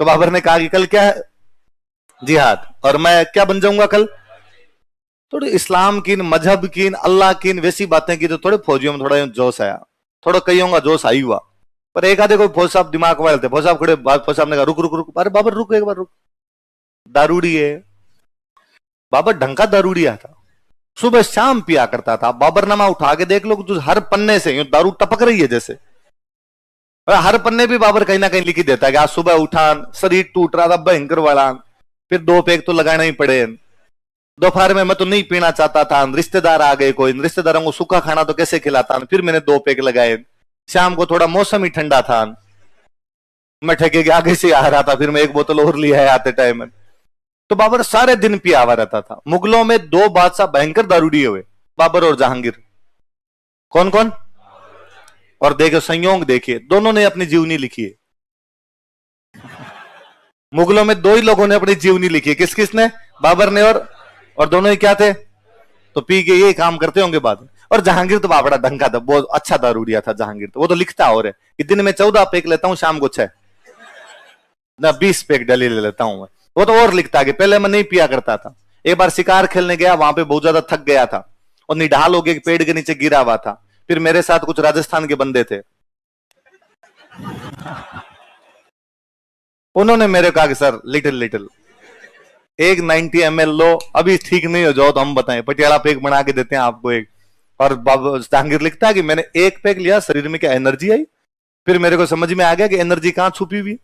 Speaker 1: तो बाबर ने कहा कि कल क्या है? जिहाद। और मैं क्या बन जाऊंगा कल? थोड़ी इस्लाम की, मजहब की, अल्लाह की वैसी बातें की तो थोड़े फौजियों में थोड़ा जोश आया, थोड़ा कईयों का जोश आई हुआ। पर एक आधे को फौज साहब दिमाग वाले थे। फौज साहब खड़े, फौज साहब ने कहा रुक रुक रुक। अरे बाबर रुक, एक बार रुक, दारूड़ी है। बाबर ढंग का दारूड़िया था, सुबह शाम पिया करता था। बाबरनामा उठा के देख लो, जो हर पन्ने से दारू टपक रही है जैसे। हर पन्ने भी बाबर कहीं ना कहीं लिखी देता है कि आज सुबह उठा, शरीर टूट रहा था भयंकर वाला, फिर 2 पैक तो लगाना ही पड़े। दोपहर में मैं तो नहीं पीना चाहता था, रिश्तेदार आ गए, कोई रिश्तेदारों को सूखा खाना तो कैसे खिलाता, फिर मैंने 2 पैक लगाए। शाम को थोड़ा मौसम ही ठंडा था, मैं ठेके के आगे से आ रहा था, फिर मैं 1 बोतल और लिया है आते टाइम में। तो बाबर सारे दिन पिया हुआ रहता था। मुगलों में 2 बादशाह भयंकर दारूडिये हुए, बाबर और जहांगीर। कौन कौन? और देखो संयोग देखिए, दोनों ने अपनी जीवनी लिखी है। मुगलों में 2 ही लोगों ने अपनी जीवनी लिखी है। किस किसने? बाबर ने और दोनों ही क्या थे? तो पी के ये काम करते होंगे बाद। और जहांगीर तो बड़ा ढंग का था, बहुत अच्छा दारूडिया था जहांगीर। तो वो तो लिखता और है कि दिन में 14 पैक लेता हूं, शाम को 6 ना 20 पैक डेली ले लेता हूं। वो तो और लिखता कि पहले मैं नहीं पिया करता था। एक बार शिकार खेलने गया, वहां पे बहुत ज्यादा थक गया था और निढाल हो गया, पेड़ के नीचे गिरा हुआ था। फिर मेरे साथ कुछ राजस्थान के बंदे थे, उन्होंने मेरे कहा कि सर लिटिल लिटिल एक 90 ml लो, अभी ठीक नहीं हो जाओ तो हम बताएं, पटियाला पैक बना के देते हैं आपको एक। और जहांगीर लिखता है कि मैंने 1 पैक लिया, शरीर में क्या एनर्जी आई। फिर मेरे को समझ में आ गया कि एनर्जी कहां छुपी हुई।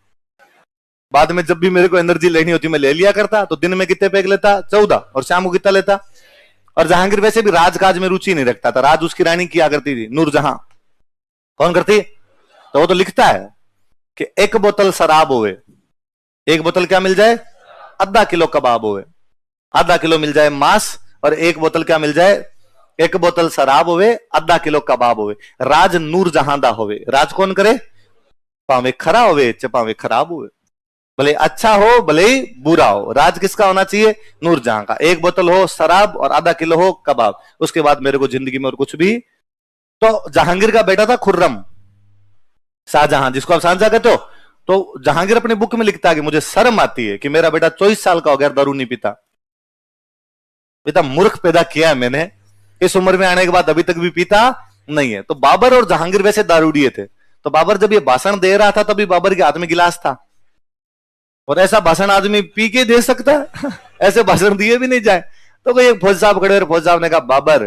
Speaker 1: बाद में जब भी मेरे को एनर्जी लेनी होती मैं ले लिया करता। तो दिन में कितने पैक लेता? 14। और शाम को कितना लेता? और जहांगीर वैसे भी राजकाज में रुचि नहीं रखता था, राज उसकी रानी किया करती थी, नूरजहां। कौन करती? तो वो तो लिखता है कि 1 बोतल शराब होवे, 1 बोतल क्या मिल जाए? आधा किलो कबाब होवे, आधा किलो मिल जाए मांस, और 1 बोतल क्या मिल जाए? 1 बोतल शराब होवे, आधा किलो कबाब होवे। राज नूरजहां दा होवे। राज कौन करे? पावे खरा होवे च पावे खराब होवे, भले अच्छा हो भले ही बुरा हो, राज किसका होना चाहिए? नूरजहां का। 1 बोतल हो शराब और आधा किलो हो कबाब, उसके बाद मेरे को जिंदगी में और कुछ भी। तो जहांगीर का बेटा था खुर्रम, शाहजहां, जिसको आप शाहजहां कहते हो। तो जहांगीर अपनी बुक में लिखता है कि मुझे शर्म आती है कि मेरा बेटा 24 साल का हो गया, दारू नहीं पीता। बेटा मूर्ख पैदा किया है मैंने, इस उम्र में आने के बाद अभी तक भी पीता नहीं है। तो बाबर और जहांगीर वैसे दारूडिये थे। तो बाबर जब ये भाषण दे रहा था तभी बाबर के हाथ में गिलास था, और ऐसा भाषण आदमी पी के दे सकता है? ऐसे भाषण दिए भी नहीं जाए। तो कोई एक फौज साहब खड़े और फौज साहब ने कहा बाबर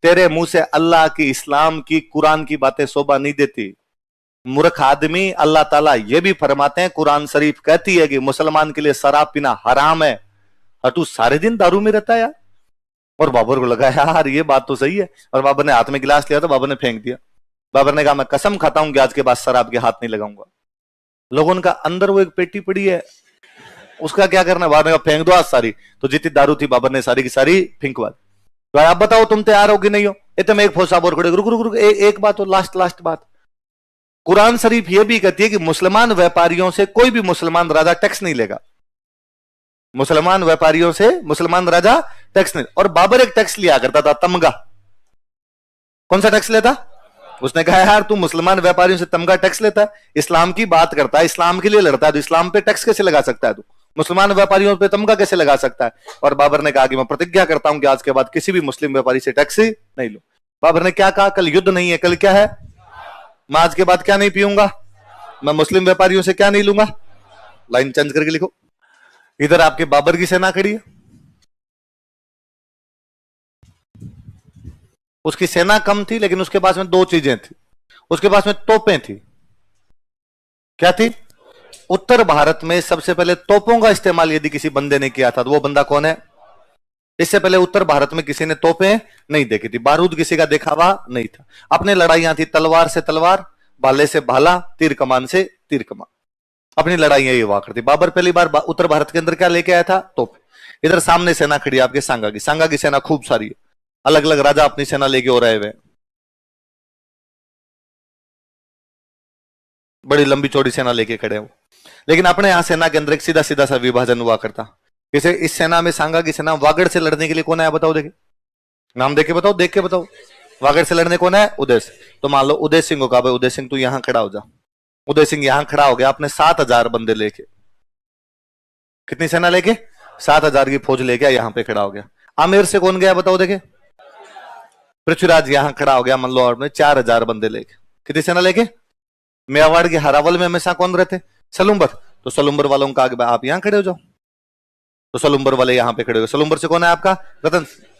Speaker 1: तेरे मुंह से अल्लाह की, इस्लाम की, कुरान की बातें शोभा नहीं देती। मूर्ख आदमी, अल्लाह ताला ये भी फरमाते हैं, कुरान शरीफ कहती है कि मुसलमान के लिए शराब पीना हराम है, और तू सारे दिन दारू में रहता है यार। और बाबर को लगा यार ये बात तो सही है। और बाबर ने हाथ में गिलास लिया तो बाबर ने फेंक दिया। बाबर ने कहा मैं कसम खाता हूं कि आज के बाद शराब के हाथ नहीं लगाऊंगा। लोगों का अंदर वो एक पेटी पड़ी है, उसका क्या करना? बाबर ने कहा फेंक दो आज सारी। तो जितनी दारू थी बाबर ने सारी की सारी फेंकवा दी। तो आप बताओ तुम तैयार हो कि नहीं हो? इतने में एक फौज साहब और खड़े, रुक रुक रुक, एक बात हो, लास्ट बात। कुरान शरीफ यह भी कहती है कि मुसलमान व्यापारियों से कोई भी मुसलमान राजा टैक्स नहीं लेगा। मुसलमान व्यापारियों से मुसलमान राजा टैक्स नहीं। और बाबर एक टैक्स लिया करता था, तमगा। कौन सा टैक्स लेता? उसने कहा यार तू मुसलमान व्यापारियों से तमगा टैक्स लेता है, इस्लाम की बात करता है, इस्लाम के लिए लड़ता है, तो इस्लाम पे टैक्स कैसे लगा सकता है तू? मुसलमान व्यापारियों पे तमगा कैसे लगा सकता है? और बाबर ने कहा कि मैं प्रतिज्ञा करता हूं कि आज के बाद किसी भी मुस्लिम व्यापारी से टैक्स नहीं लूं। बाबर ने क्या कहा? कल युद्ध नहीं है, कल क्या है? मैं आज के बाद क्या नहीं पीऊंगा? मैं मुस्लिम व्यापारियों से क्या नहीं लूंगा? लाइन चेंज करके लिखो। इधर आपके बाबर की सेना खड़ी है, उसकी सेना कम थी लेकिन उसके पास में दो चीजें थी। उसके पास में तोपें थी। क्या थी? उत्तर भारत में सबसे पहले तोपों का इस्तेमाल यदि किसी बंदे ने किया था तो वो बंदा कौन है? इससे पहले उत्तर भारत में किसी ने तोपें नहीं देखी थी, बारूद किसी का देखा हुआ नहीं था। अपने लड़ाइयां थी तलवार से तलवार, भाले से भाला, तीर कमान से तीर कमान, अपनी लड़ाइयां ये हुआ करती। बाबर पहली बार उत्तर भारत के अंदर क्या लेके आया था? तोप। इधर सामने सेना खड़ी है आपके सांगा की, सांगा की सेना खूब सारी है, अलग अलग राजा अपनी सेना लेके हो रहे हुए, बड़ी लंबी चौड़ी सेना लेके खड़े हो। लेकिन अपने यहां सेना के अंदर एक सीधा सीधा सा विभाजन हुआ करता। जैसे इस सेना में सांगा की सेना वागड़ से लड़ने के लिए कौन आया बताओ? देखे नाम देख के बताओ, देख के बताओ। वागड़ से लड़ने कौन है? उदय सिंह। तो मान लो उदय सिंह को कहा भाई उदय सिंह तू यहां खड़ा हो जा। उदय सिंह यहां खड़ा हो गया अपने 7,000 बंदे लेके। कितनी सेना लेके? 7,000 की फौज लेके यहां पे खड़ा हो गया। आमेर से कौन गया बताओ? देखे पृथ्वीराज यहां खड़ा हो गया मल्लोर में 4,000 बंदे लेके। कितनी सेना लेके? मेवाड़ के हरावल में हमेशा कौन रहते? सलुम्बर। तो सलुम्बर वालों का आप यहां खड़े हो जाओ, तो सलुम्बर वाले यहां पे खड़े हो गए। सलुम्बर से कौन है आपका?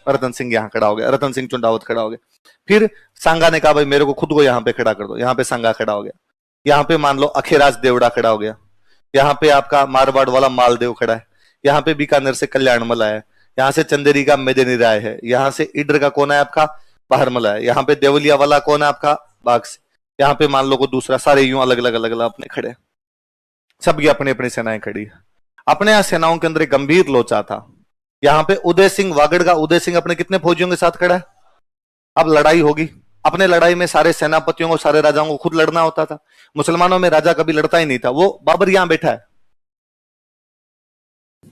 Speaker 1: रतन सिंह यहां खड़ा हो गया, रतन सिंह चुंडावत खड़ा हो गया। फिर सांगा ने कहा भाई मेरे को खुद को यहां पे खड़ा कर दो, यहां पे सांगा खड़ा हो गया। यहां पे मान लो अखेराज देवड़ा खड़ा हो गया, यहां पे आपका मारवाड़ वाला मालदेव खड़ा है, यहां पे बीकानेर से कल्याणमल है, यहां से चंदेरी का मेदिनी राय है, यहां से इडर का कौन है आपका? बाहरमला है, यहां पे देवलिया वाला कौन है आपका? बाग से, यहां पे मान लो को दूसरा, सारे यूं अलग अलग अलग अलग अपने खड़े, सबकी अपनी अपनी सेनाएं खड़ी है। अपने यहां सेनाओं के अंदर एक गंभीर लोचा था। यहां पे उदय सिंह वागड़ का उदय सिंह अपने कितने फौजियों के साथ खड़ा है? अब लड़ाई होगी। अपने लड़ाई में सारे सेनापतियों को, सारे राजाओं को खुद लड़ना होता था। मुसलमानों में राजा कभी लड़ता ही नहीं था। वो बाबर यहां बैठा है,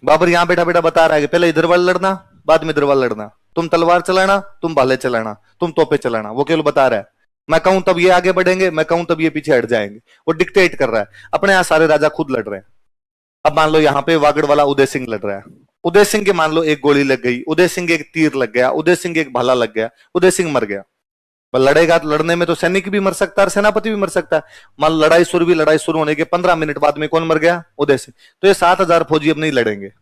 Speaker 1: बाबर यहां बैठा बैठा बता रहा है कि पहले इधर वाल लड़ना, बाद में इधर वाल लड़ना, तुम तलवार चलाना, तुम भाले चलाना, तुम तोपे चलाना। वो केवल बता रहा है, मैं कहूं तब ये आगे बढ़ेंगे, मैं कहूं तब ये पीछे हट जाएंगे। वो डिक्टेट कर रहा है। अपने यहां सारे राजा खुद लड़ रहे हैं। अब मान लो यहां पे वागड़ वाला उदय सिंह लड़ रहा है। उदय सिंह के मान लो एक गोली लग गई, उदय सिंह के एक तीर लग गया, उदय सिंह के एक भाला लग गया, उदय सिंह मर गया। पर लड़ेगा तो लड़ने में तो सैनिक भी मर सकता है और सेनापति भी मर सकता है। मान लो लड़ाई शुरू होने के 15 मिनट बाद में कौन मर गया? उदय सिंह। तो ये 7,000 फौजी अब नहीं लड़ेंगे।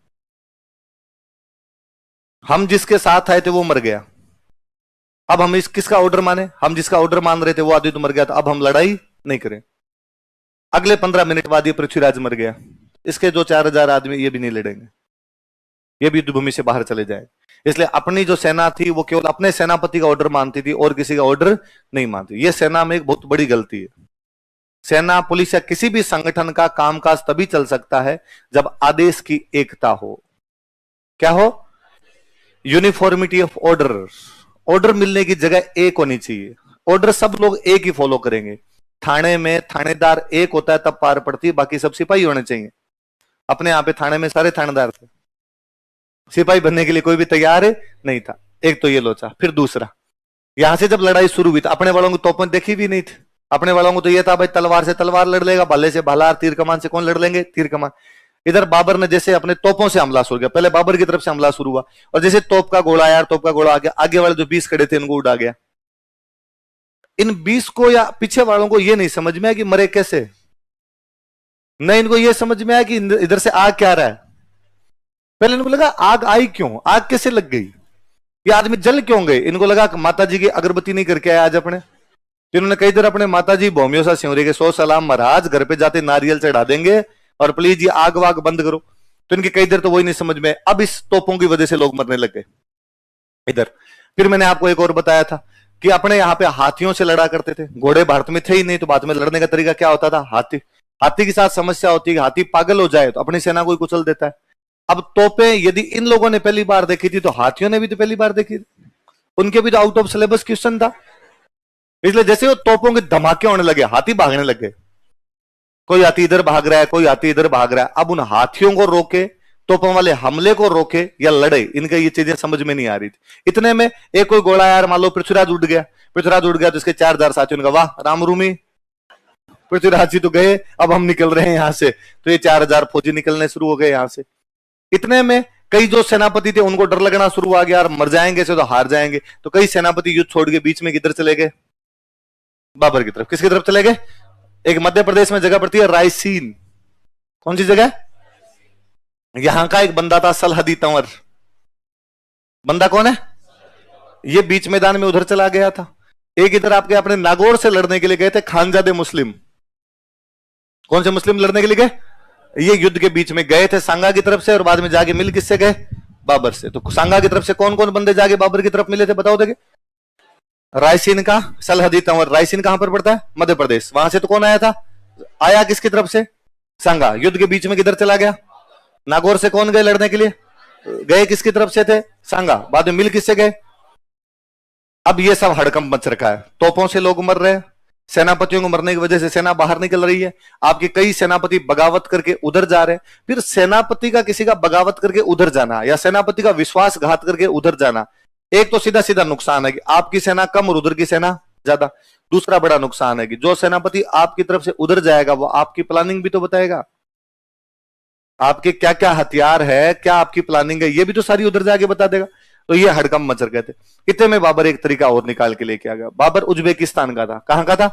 Speaker 1: हम जिसके साथ आए थे वो मर गया, अब हम इस किसका ऑर्डर माने? हम जिसका ऑर्डर मान रहे थे वो आदमी तो मर गया, तो अब हम लड़ाई नहीं करें। अगले 15 मिनट बाद ये पृथ्वीराज मर गया, इसके जो 4,000 आदमी ये भी नहीं लड़ेंगे, ये भी युद्ध भूमि से बाहर चले जाए। इसलिए अपनी जो सेना थी वो केवल अपने सेनापति का ऑर्डर मानती थी और किसी का ऑर्डर नहीं मानती। ये सेना में एक बहुत बड़ी गलती है। सेना, पुलिस या किसी भी संगठन का कामकाज तभी चल सकता है जब आदेश की एकता हो। क्या हो? Uniformity of order. ऑर्डर मिलने की जगह एक होनी चाहिए। ऑर्डर सब लोग एक ही फॉलो करेंगे। थाने में थानेदार एक होता है तब पार पड़ती है, बाकी सब सिपाही होने चाहिए। अपने यहां पे थाने में सारे थानेदार थे, सिपाही बनने के लिए कोई भी तैयार नहीं था। एक तो ये लोचा। फिर दूसरा, यहां से जब लड़ाई शुरू हुई तो अपने वालों को तोपें देखी भी नहीं थी। अपने वालों को तो ये था भाई तलवार से तलवार लड़ लेगा, भाले से भाला, तीर कमान से कौन लड़ लेंगे? तीर कमान। इधर बाबर ने जैसे अपने तोपों से हमला शुरू किया, पहले बाबर की तरफ से हमला शुरू हुआ और जैसे तोप का गोला आया, तोप का गोला आ गया, आगे वाले जो 20 खड़े थे इनको उड़ा गया। इन 20 को या पीछे वालों को ये नहीं समझ में आया कि मरे कैसे, नहीं इनको ये समझ में आया कि इधर से आग क्या रहा है। पहले इनको लगा आग आई क्यों, आग कैसे लग गई, ये आदमी जल क्यों गए। इनको लगा माता जी की अगरबत्ती नहीं करके आया आज अपने, तो इन्होंने कई देर अपने माता जी भौमियों सा सिंवरी के 100 सलाम महाराज घर पे जाते नारियल चढ़ा देंगे और प्लीज ये आग वाग बंद करो। तो इनकी कई देर तो वही नहीं समझ में। अब इस तोपों की वजह से लोग मरने लग गए इधर। फिर मैंने आपको एक और बताया था कि अपने यहाँ पे हाथियों से लड़ा करते थे। घोड़े भारत में थे ही नहीं, तो बाद में लड़ने का तरीका क्या होता था? हाथी। हाथी के साथ समस्या होती है कि हाथी पागल हो जाए तो अपनी सेना को कुचल देता है। अब तोपें यदि इन लोगों ने पहली बार देखी थी तो हाथियों ने भी तो पहली बार देखी थी, उनके भी तो आउट ऑफ सिलेबस क्वेश्चन था। इसलिए जैसे वो तोपों के धमाके होने लगे, हाथी भागने लगे, कोई हाथी इधर भाग रहा है, कोई हाथी इधर भाग रहा है। अब उन हाथियों को रोके, तोपों वाले हमले को रोके या लड़े, इनका ये चीजें समझ में नहीं आ रही थी। इतने में एक कोई गोला यार, मान लो पृथ्वीराज उड़ गया, पृथ्वीराज उड़ गया तो इसके 4000 साथियों ने कहा वाह रामरूमी, पृथ्वीराज जी तो गए, अब हम निकल रहे हैं यहां से। तो ये 4000 फौजी निकलने शुरू हो गए यहां से। इतने में कई जो सेनापति थे उनको डर लगना शुरू हुआ गया, यार मर जाएंगे से तो हार जाएंगे। तो कई सेनापति युद्ध छोड़ के बीच में किधर चले गए? बाबर की तरफ। किसकी तरफ चले गए? एक मध्य प्रदेश में जगह पड़ती है रायसीन। कौन सी जगह? यहां का एक बंदा था सलहदी तंवर। बंदा कौन है? ये बीच मैदान में उधर चला गया था। एक इधर आपके अपने नागौर से लड़ने के लिए गए थे खानजादे मुस्लिम। कौन से मुस्लिम लड़ने के लिए गए? ये युद्ध के बीच में गए थे सांगा की तरफ से, और बाद में जाके मिल किससे गए? बाबर से। तो सांगा की तरफ से कौन कौन बंदे जाके बाबर की तरफ मिले थे बताओ देखे? रायसीन का सलहदी तंवर। रायसीन कहां पर पड़ता है? मध्य प्रदेश। वहां से तो कौन आया था? आया किसकी तरफ से? सांगा। युद्ध के बीच में किधर चला गया? नागौर से कौन गए लड़ने के लिए? गए किसकी तरफ से थे? सांगा। बाद में मिल किससे गए? अब ये सब हड़कंप मच रखा है। तोपों से लोग मर रहे हैं, सेनापतियों को मरने की वजह से सेना बाहर निकल रही है। आपके कई सेनापति बगावत करके उधर जा रहे हैं। फिर सेनापति का किसी का बगावत करके उधर जाना या सेनापति का विश्वासघात करके उधर जाना, एक तो सीधा सीधा नुकसान है कि आपकी सेना कम और उधर की सेना ज्यादा। दूसरा बड़ा नुकसान है कि जो सेनापति आपकी तरफ से उधर जाएगा वो आपकी प्लानिंग भी तो बताएगा, आपके क्या क्या हथियार है, क्या आपकी प्लानिंग है, ये भी तो सारी उधर जाके बता देगा। तो ये हड़कंप मचर गए थे। इतने में बाबर एक तरीका और निकाल के लेके आ गया। बाबर उज्बेकिस्तान का था। कहां का था?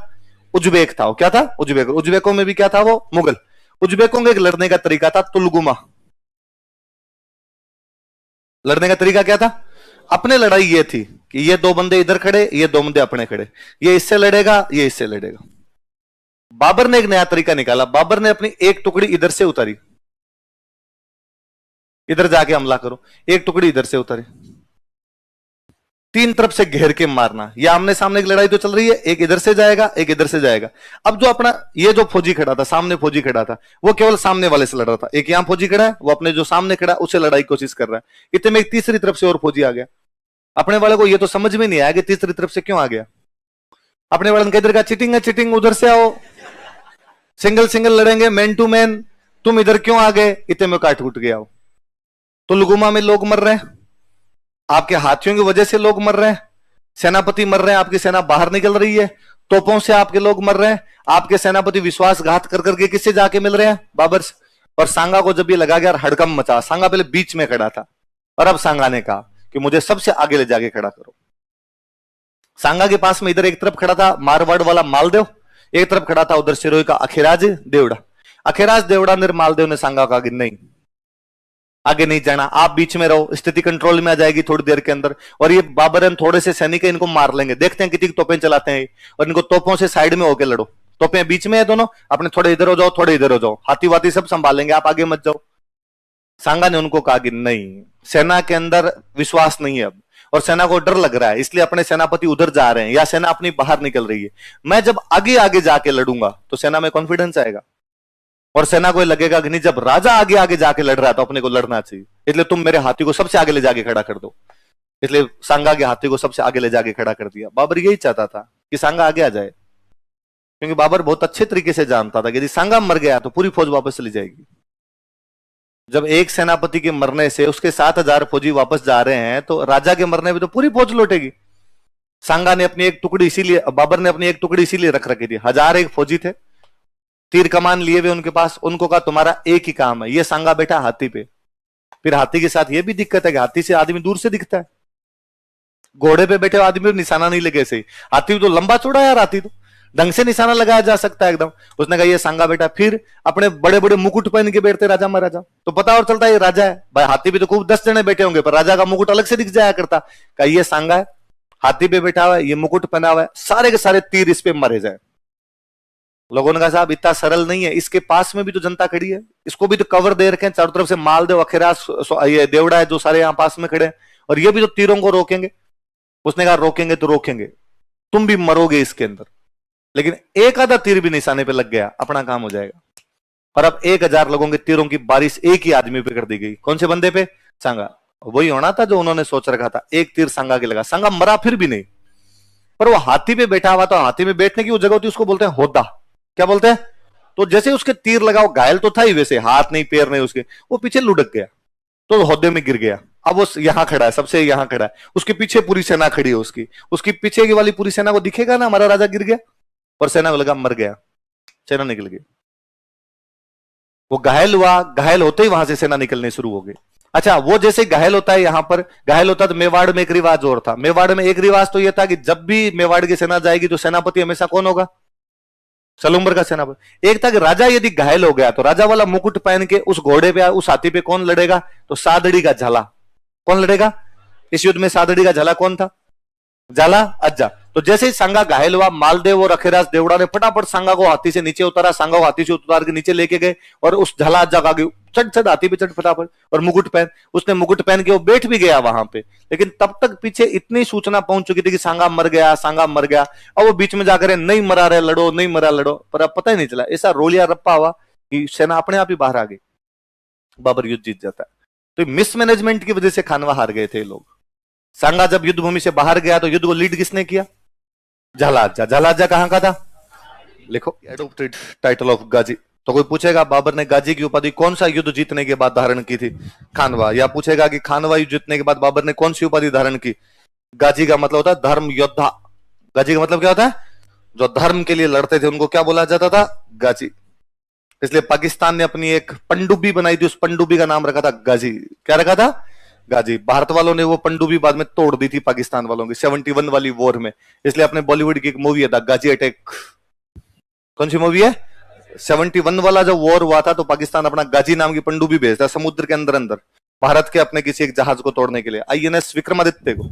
Speaker 1: उज्बेक था। क्या था? उज्बेक। उज्बेकों में भी क्या था? वो मुगल। उज्बेकों का एक लड़ने का तरीका था तुलगुमा। लड़ने का तरीका क्या था? अपने लड़ाई ये थी कि ये दो बंदे इधर खड़े, ये दो बंदे अपने खड़े, ये इससे लड़ेगा, ये इससे लड़ेगा। बाबर ने एक नया तरीका निकाला। बाबर ने अपनी एक टुकड़ी इधर से उतारी, इधर जाके हमला करो। एक टुकड़ी इधर से उतारी, तीन तरफ से घेर के मारना। या आमने सामने की लड़ाई तो चल रही है, एक इधर से जाएगा, एक इधर से जाएगा। अब जो अपना ये जो फौजी खड़ा था, सामने फौजी खड़ा था, वो केवल सामने वाले से लड़ रहा था। एक यहां फौजी खड़ा है, वो अपने जो सामने खड़ा है उससे लड़ाई की कोशिश कर रहा है। इतने में एक तीसरी तरफ से और फौजी आ गया। अपने वाले को ये तो समझ में नहीं आया कि तीसरी तरफ से क्यों आ गया। अपने वाले ने इधर का चिटिंग है, चिटिंग, उधर से आओ, सिंगल सिंगल लड़ेंगे, मैन टू मैन, तुम इधर क्यों आ गए? इतने में काट उठ गया। तो लुगुमा में लोग मर रहे हैं, आपके हाथियों की वजह से लोग मर रहे हैं, सेनापति मर रहे हैं, आपकी सेना बाहर निकल रही है, तोपों से आपके लोग मर रहे हैं, आपके सेनापति विश्वासघात कर करके किससे जाके मिल रहे हैं? बाबर से। और सांगा को जब ये लगा गया हड़कंप मचा, सांगा पहले बीच में खड़ा था और अब सांगा ने कहा कि मुझे सबसे आगे ले जाके खड़ा करो। सांगा के पास में इधर एक तरफ खड़ा था मारवाड़ वाला मालदेव, एक तरफ खड़ा था उधर सिरोही का अखिराज देवड़ा। अखिराज देवड़ा ने मालदेव ने सांगा कहा कि नहीं, आगे नहीं जाना, आप बीच में रहो, स्थिति कंट्रोल में आ जाएगी थोड़ी देर के अंदर, और ये बाबर थोड़े से सैनिक इनको मार लेंगे, देखते हैं कितनी तोपें चलाते हैं, और इनको तोपों से साइड में होकर लड़ो। तोपें बीच में है दोनों, अपने थोड़े इधर हो जाओ, थोड़े इधर हो जाओ, हाथी वाती सब संभालेंगे, आप आगे मत जाओ। सांगा ने उनको कहा कि नहीं, सेना के अंदर विश्वास नहीं है अब, और सेना को डर लग रहा है, इसलिए अपने सेनापति उधर जा रहे हैं या सेना अपनी बाहर निकल रही है। मैं जब आगे आगे जाके लड़ूंगा तो सेना में कॉन्फिडेंस आएगा, और सेना को लगेगा कि नहीं, जब राजा आगे आगे जाके लड़ रहा है तो अपने को लड़ना चाहिए, इसलिए तुम मेरे हाथी को सबसे आगे ले जाके खड़ा कर दो। इसलिए सांगा के हाथी को सबसे आगे ले जाके खड़ा कर दिया। बाबर यही चाहता था कि सांगा आगे आ जाए, क्योंकि बाबर बहुत अच्छे तरीके से जानता था कि यदि सांगा मर गया तो पूरी फौज वापस चली जाएगी। जब एक सेनापति के मरने से उसके 7000 फौजी वापस जा रहे हैं तो राजा के मरने में तो पूरी फौज लौटेगी। सांगा ने अपनी एक टुकड़ी इसीलिए, बाबर ने अपनी एक टुकड़ी इसीलिए रख रखी थी, 1001 फौजी थे, तीर कमान लिए हुए उनके पास। उनको कहा तुम्हारा एक ही काम है, ये सांगा बैठा हाथी पे। फिर हाथी के साथ ये भी दिक्कत है कि हाथी से आदमी दूर से दिखता है, घोड़े पे बैठे आदमी निशाना नहीं लगे सही, हाथी तो लंबा चौड़ा यार, हाथी तो ढंग से निशाना लगाया जा सकता है एकदम। उसने कहा ये सांगा बेटा। फिर अपने बड़े बड़े मुकुट पहन के बैठते राजा महाराजा, तो पता और चलता है ये राजा है भाई। हाथी पे तो खूब 10 जने बैठे होंगे पर राजा का मुकुट अलग से दिख जाया करता। कहा ये सांगा है, हाथी पे बैठा हुआ है, ये मुकुट पहना हुआ है, सारे के सारे तीर इस पे मरे जाए। लोगों ने कहा साहब इतना सरल नहीं है, इसके पास में भी तो जनता खड़ी है, इसको भी तो कवर दे रखे हैं चारों तरफ से, मालदेव अखिराज ये देवड़ा है जो सारे यहां पास में खड़े हैं, और ये भी तो तीरों को रोकेंगे। उसने कहा रोकेंगे तो रोकेंगे, तुम भी मरोगे इसके अंदर, लेकिन एक आधा तीर भी निशाने पे लग गया अपना काम हो जाएगा। और अब 1000 लोगों के तीरों की बारिश एक ही आदमी पे कर दी गई। कौन से बंदे पे? सांगा। वही होना था जो उन्होंने सोच रखा था। एक तीर सांगा के लगा, सांगा मरा फिर भी नहीं, पर वो हाथी पे बैठा हुआ, तो हाथी में बैठने की वो जगह होती है उसको बोलते हैं होदा। क्या बोलते हैं? तो जैसे उसके तीर लगा, वो घायल तो था ही वैसे, हाथ नहीं पैर नहीं उसके, वो पीछे लुढ़क गया। तो ओहदे में गिर गया। अब वो यहां खड़ा है, सबसे यहां खड़ा है, उसके पीछे पूरी सेना खड़ी है, उसकी पीछे की वाली पूरी सेना को दिखेगा ना हमारा राजा गिर गया, और सेना को लगा मर गया, सेना निकल गई। वो घायल हुआ, घायल होते ही वहां से सेना निकलने शुरू हो गई। अच्छा, वो जैसे घायल होता है, यहां पर घायल होता, तो मेवाड़ में एक रिवाज और था। मेवाड़ में एक रिवाज तो यह था कि जब भी मेवाड़ की सेना जाएगी तो सेनापति हमेशा कौन होगा? सलूम्बर का सेनापति। एक था कि राजा यदि घायल हो गया तो राजा वाला मुकुट पहन के उस घोड़े पे, उस हाथी पे कौन लड़ेगा? तो सादड़ी का झाला। कौन लड़ेगा इस युद्ध में? सादड़ी का झाला कौन था? झाला अज्जा। तो जैसे ही सांगा घायल हुआ, मालदेव और अखेराज देवड़ा ने फटाफट सांगा को हाथी से नीचे उतारा, सांगा को हाथी से उतार के नीचे लेके गए, और उस झाला अज्जा का चट चट हाथी पे चट फटाफट, और मुकुट पहन, उसने मुकुट पहन के वो बैठ भी गया वहां पे। लेकिन तब तक पीछे इतनी सूचना पहुंच चुकी थी कि सांगा मर गया, सांगा मर गया। और वो बीच में जाकर नहीं मरा रहे, लड़ो नहीं मरा लड़ो, पर अब पता ही नहीं चला। ऐसा रोलिया रप्पा हुआ कि सेना अपने आप ही बाहर आ गई, बाबर युद्ध जीत जाता है। तो मिसमैनेजमेंट की वजह से खानवा हार गए थे लोग। सांगा जब युद्ध भूमि से बाहर गया तो युद्ध को लीड किसने किया? झालाजा। झालाजा कहां का था? लिखो, एडोप्टेड टाइटल ऑफ गाजी। तो कोई पूछेगा बाबर ने गाजी की उपाधि कौन सा युद्ध जीतने के बाद धारण की थी? खानवा। या पूछेगा कि खानवा युद्ध जीतने के बाद बाबर ने कौन सी उपाधि धारण की? गाजी का मतलब होता है धर्म योद्धा। गाजी का मतलब क्या होता है? जो धर्म के लिए लड़ते थे उनको क्या बोला जाता था? गाजी। इसलिए पाकिस्तान ने अपनी एक पनडुब्बी बनाई थी, उस पनडुब्बी का नाम रखा था गाजी। क्या रखा था? गाजी। भारत वालों ने वो पनडुब्बी बाद में तोड़ दी थी पाकिस्तान वालों की 71 वाली वॉर में। इसलिए अपने बॉलीवुड की एक मूवी है द गाजी अटैक। कौन सी मूवी है? 71 वाला जब वॉर हुआ था तो पाकिस्तान अपना गाजी नाम की पनडुब्बी भेजता समुद्र के अंदर अंदर भारत के अपने किसी एक जहाज को तोड़ने के लिए, आईएनएस विक्रमादित्य को।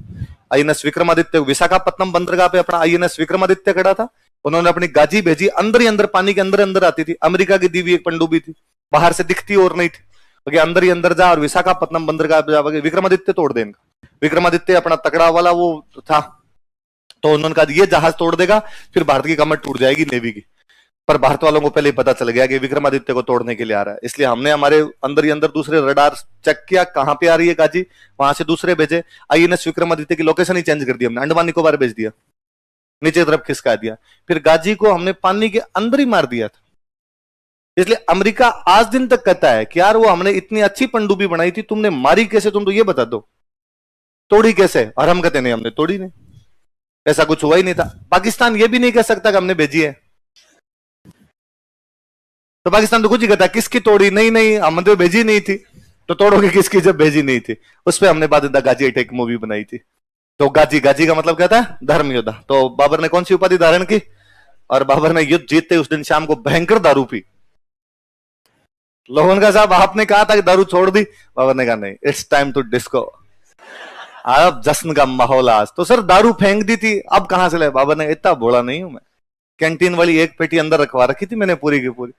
Speaker 1: आईएनएस विक्रमादित्य को विशाखापट्टनम बंदरगाह पे अपना आईएनएस विक्रमादित्य खड़ा था, उन्होंने अपनी गाजी भेजी, अंदर ही अंदर पानी के अंदर अंदर आती थी। अमेरिका की दी हुई एक पनडुब्बी थी, बाहर से दिखती और नहीं थी, तो अंदर ही अंदर जा और विशाखापट्टनम बंदरगाह पे जाकर विक्रमादित्य तोड़ दे इनका। विक्रमादित्य अपना तकड़ा वाला वो था, तो उन्होंने कहा ये जहाज तोड़ देगा फिर भारत की कमर टूट जाएगी नेवी की। पर भारत वालों को पहले ही पता चल गया कि विक्रमादित्य को तोड़ने के लिए आ रहा है, इसलिए हमने हमारे अंदर ही अंदर दूसरे रडार चेक किया कहां पे आ रही है गाजी, वहां से दूसरे भेजे। आईएनएस विक्रमादित्य की लोकेशन ही चेंज कर दी हमने, अंडमान निकोबार भेज दिया, नीचे तरफ खिसका दिया। फिर गाजी को हमने पानी के अंदर ही मार दिया था। इसलिए अमेरिका आज दिन तक कहता है कि यार वो हमने इतनी अच्छी पनडुब्बी बनाई थी, तुमने मारी कैसे? तुम तो ये बता दो, तोड़ी कैसे? और हम कहते नहीं हमने तोड़ी नहीं, ऐसा कुछ हुआ ही नहीं था। पाकिस्तान ये भी नहीं कह सकता कि हमने भेजी है, तो पाकिस्तान तो कुछ ही कहता है किसकी तोड़ी? नहीं नहीं हमने तो भेजी नहीं थी। तो तोड़ोगे किसकी जब भेजी नहीं थी? उस पर हमने बाद में गाजी अटैक मूवी बनाई थी। तो गाजी, गाजी का मतलब क्या था? धर्म योद्धा। तो बाबर ने कौन सी उपाधि धारण की? और बाबर ने युद्ध जीतते उस दिन शाम को भयंकर दारू पी। लोगों का साहब आपने कहा था कि दारू छोड़ दी, बाबर ने कहा नहीं, इट्स टाइम टू डिस्को। अब जश्न का माहौल आज। तो सर दारू फेंक दी थी, अब कहां से ले? बाबर ने, इतना भोला नहीं हूं मैं, कैंटीन वाली एक पेटी अंदर रखवा रखी थी मैंने पूरी की पूरी।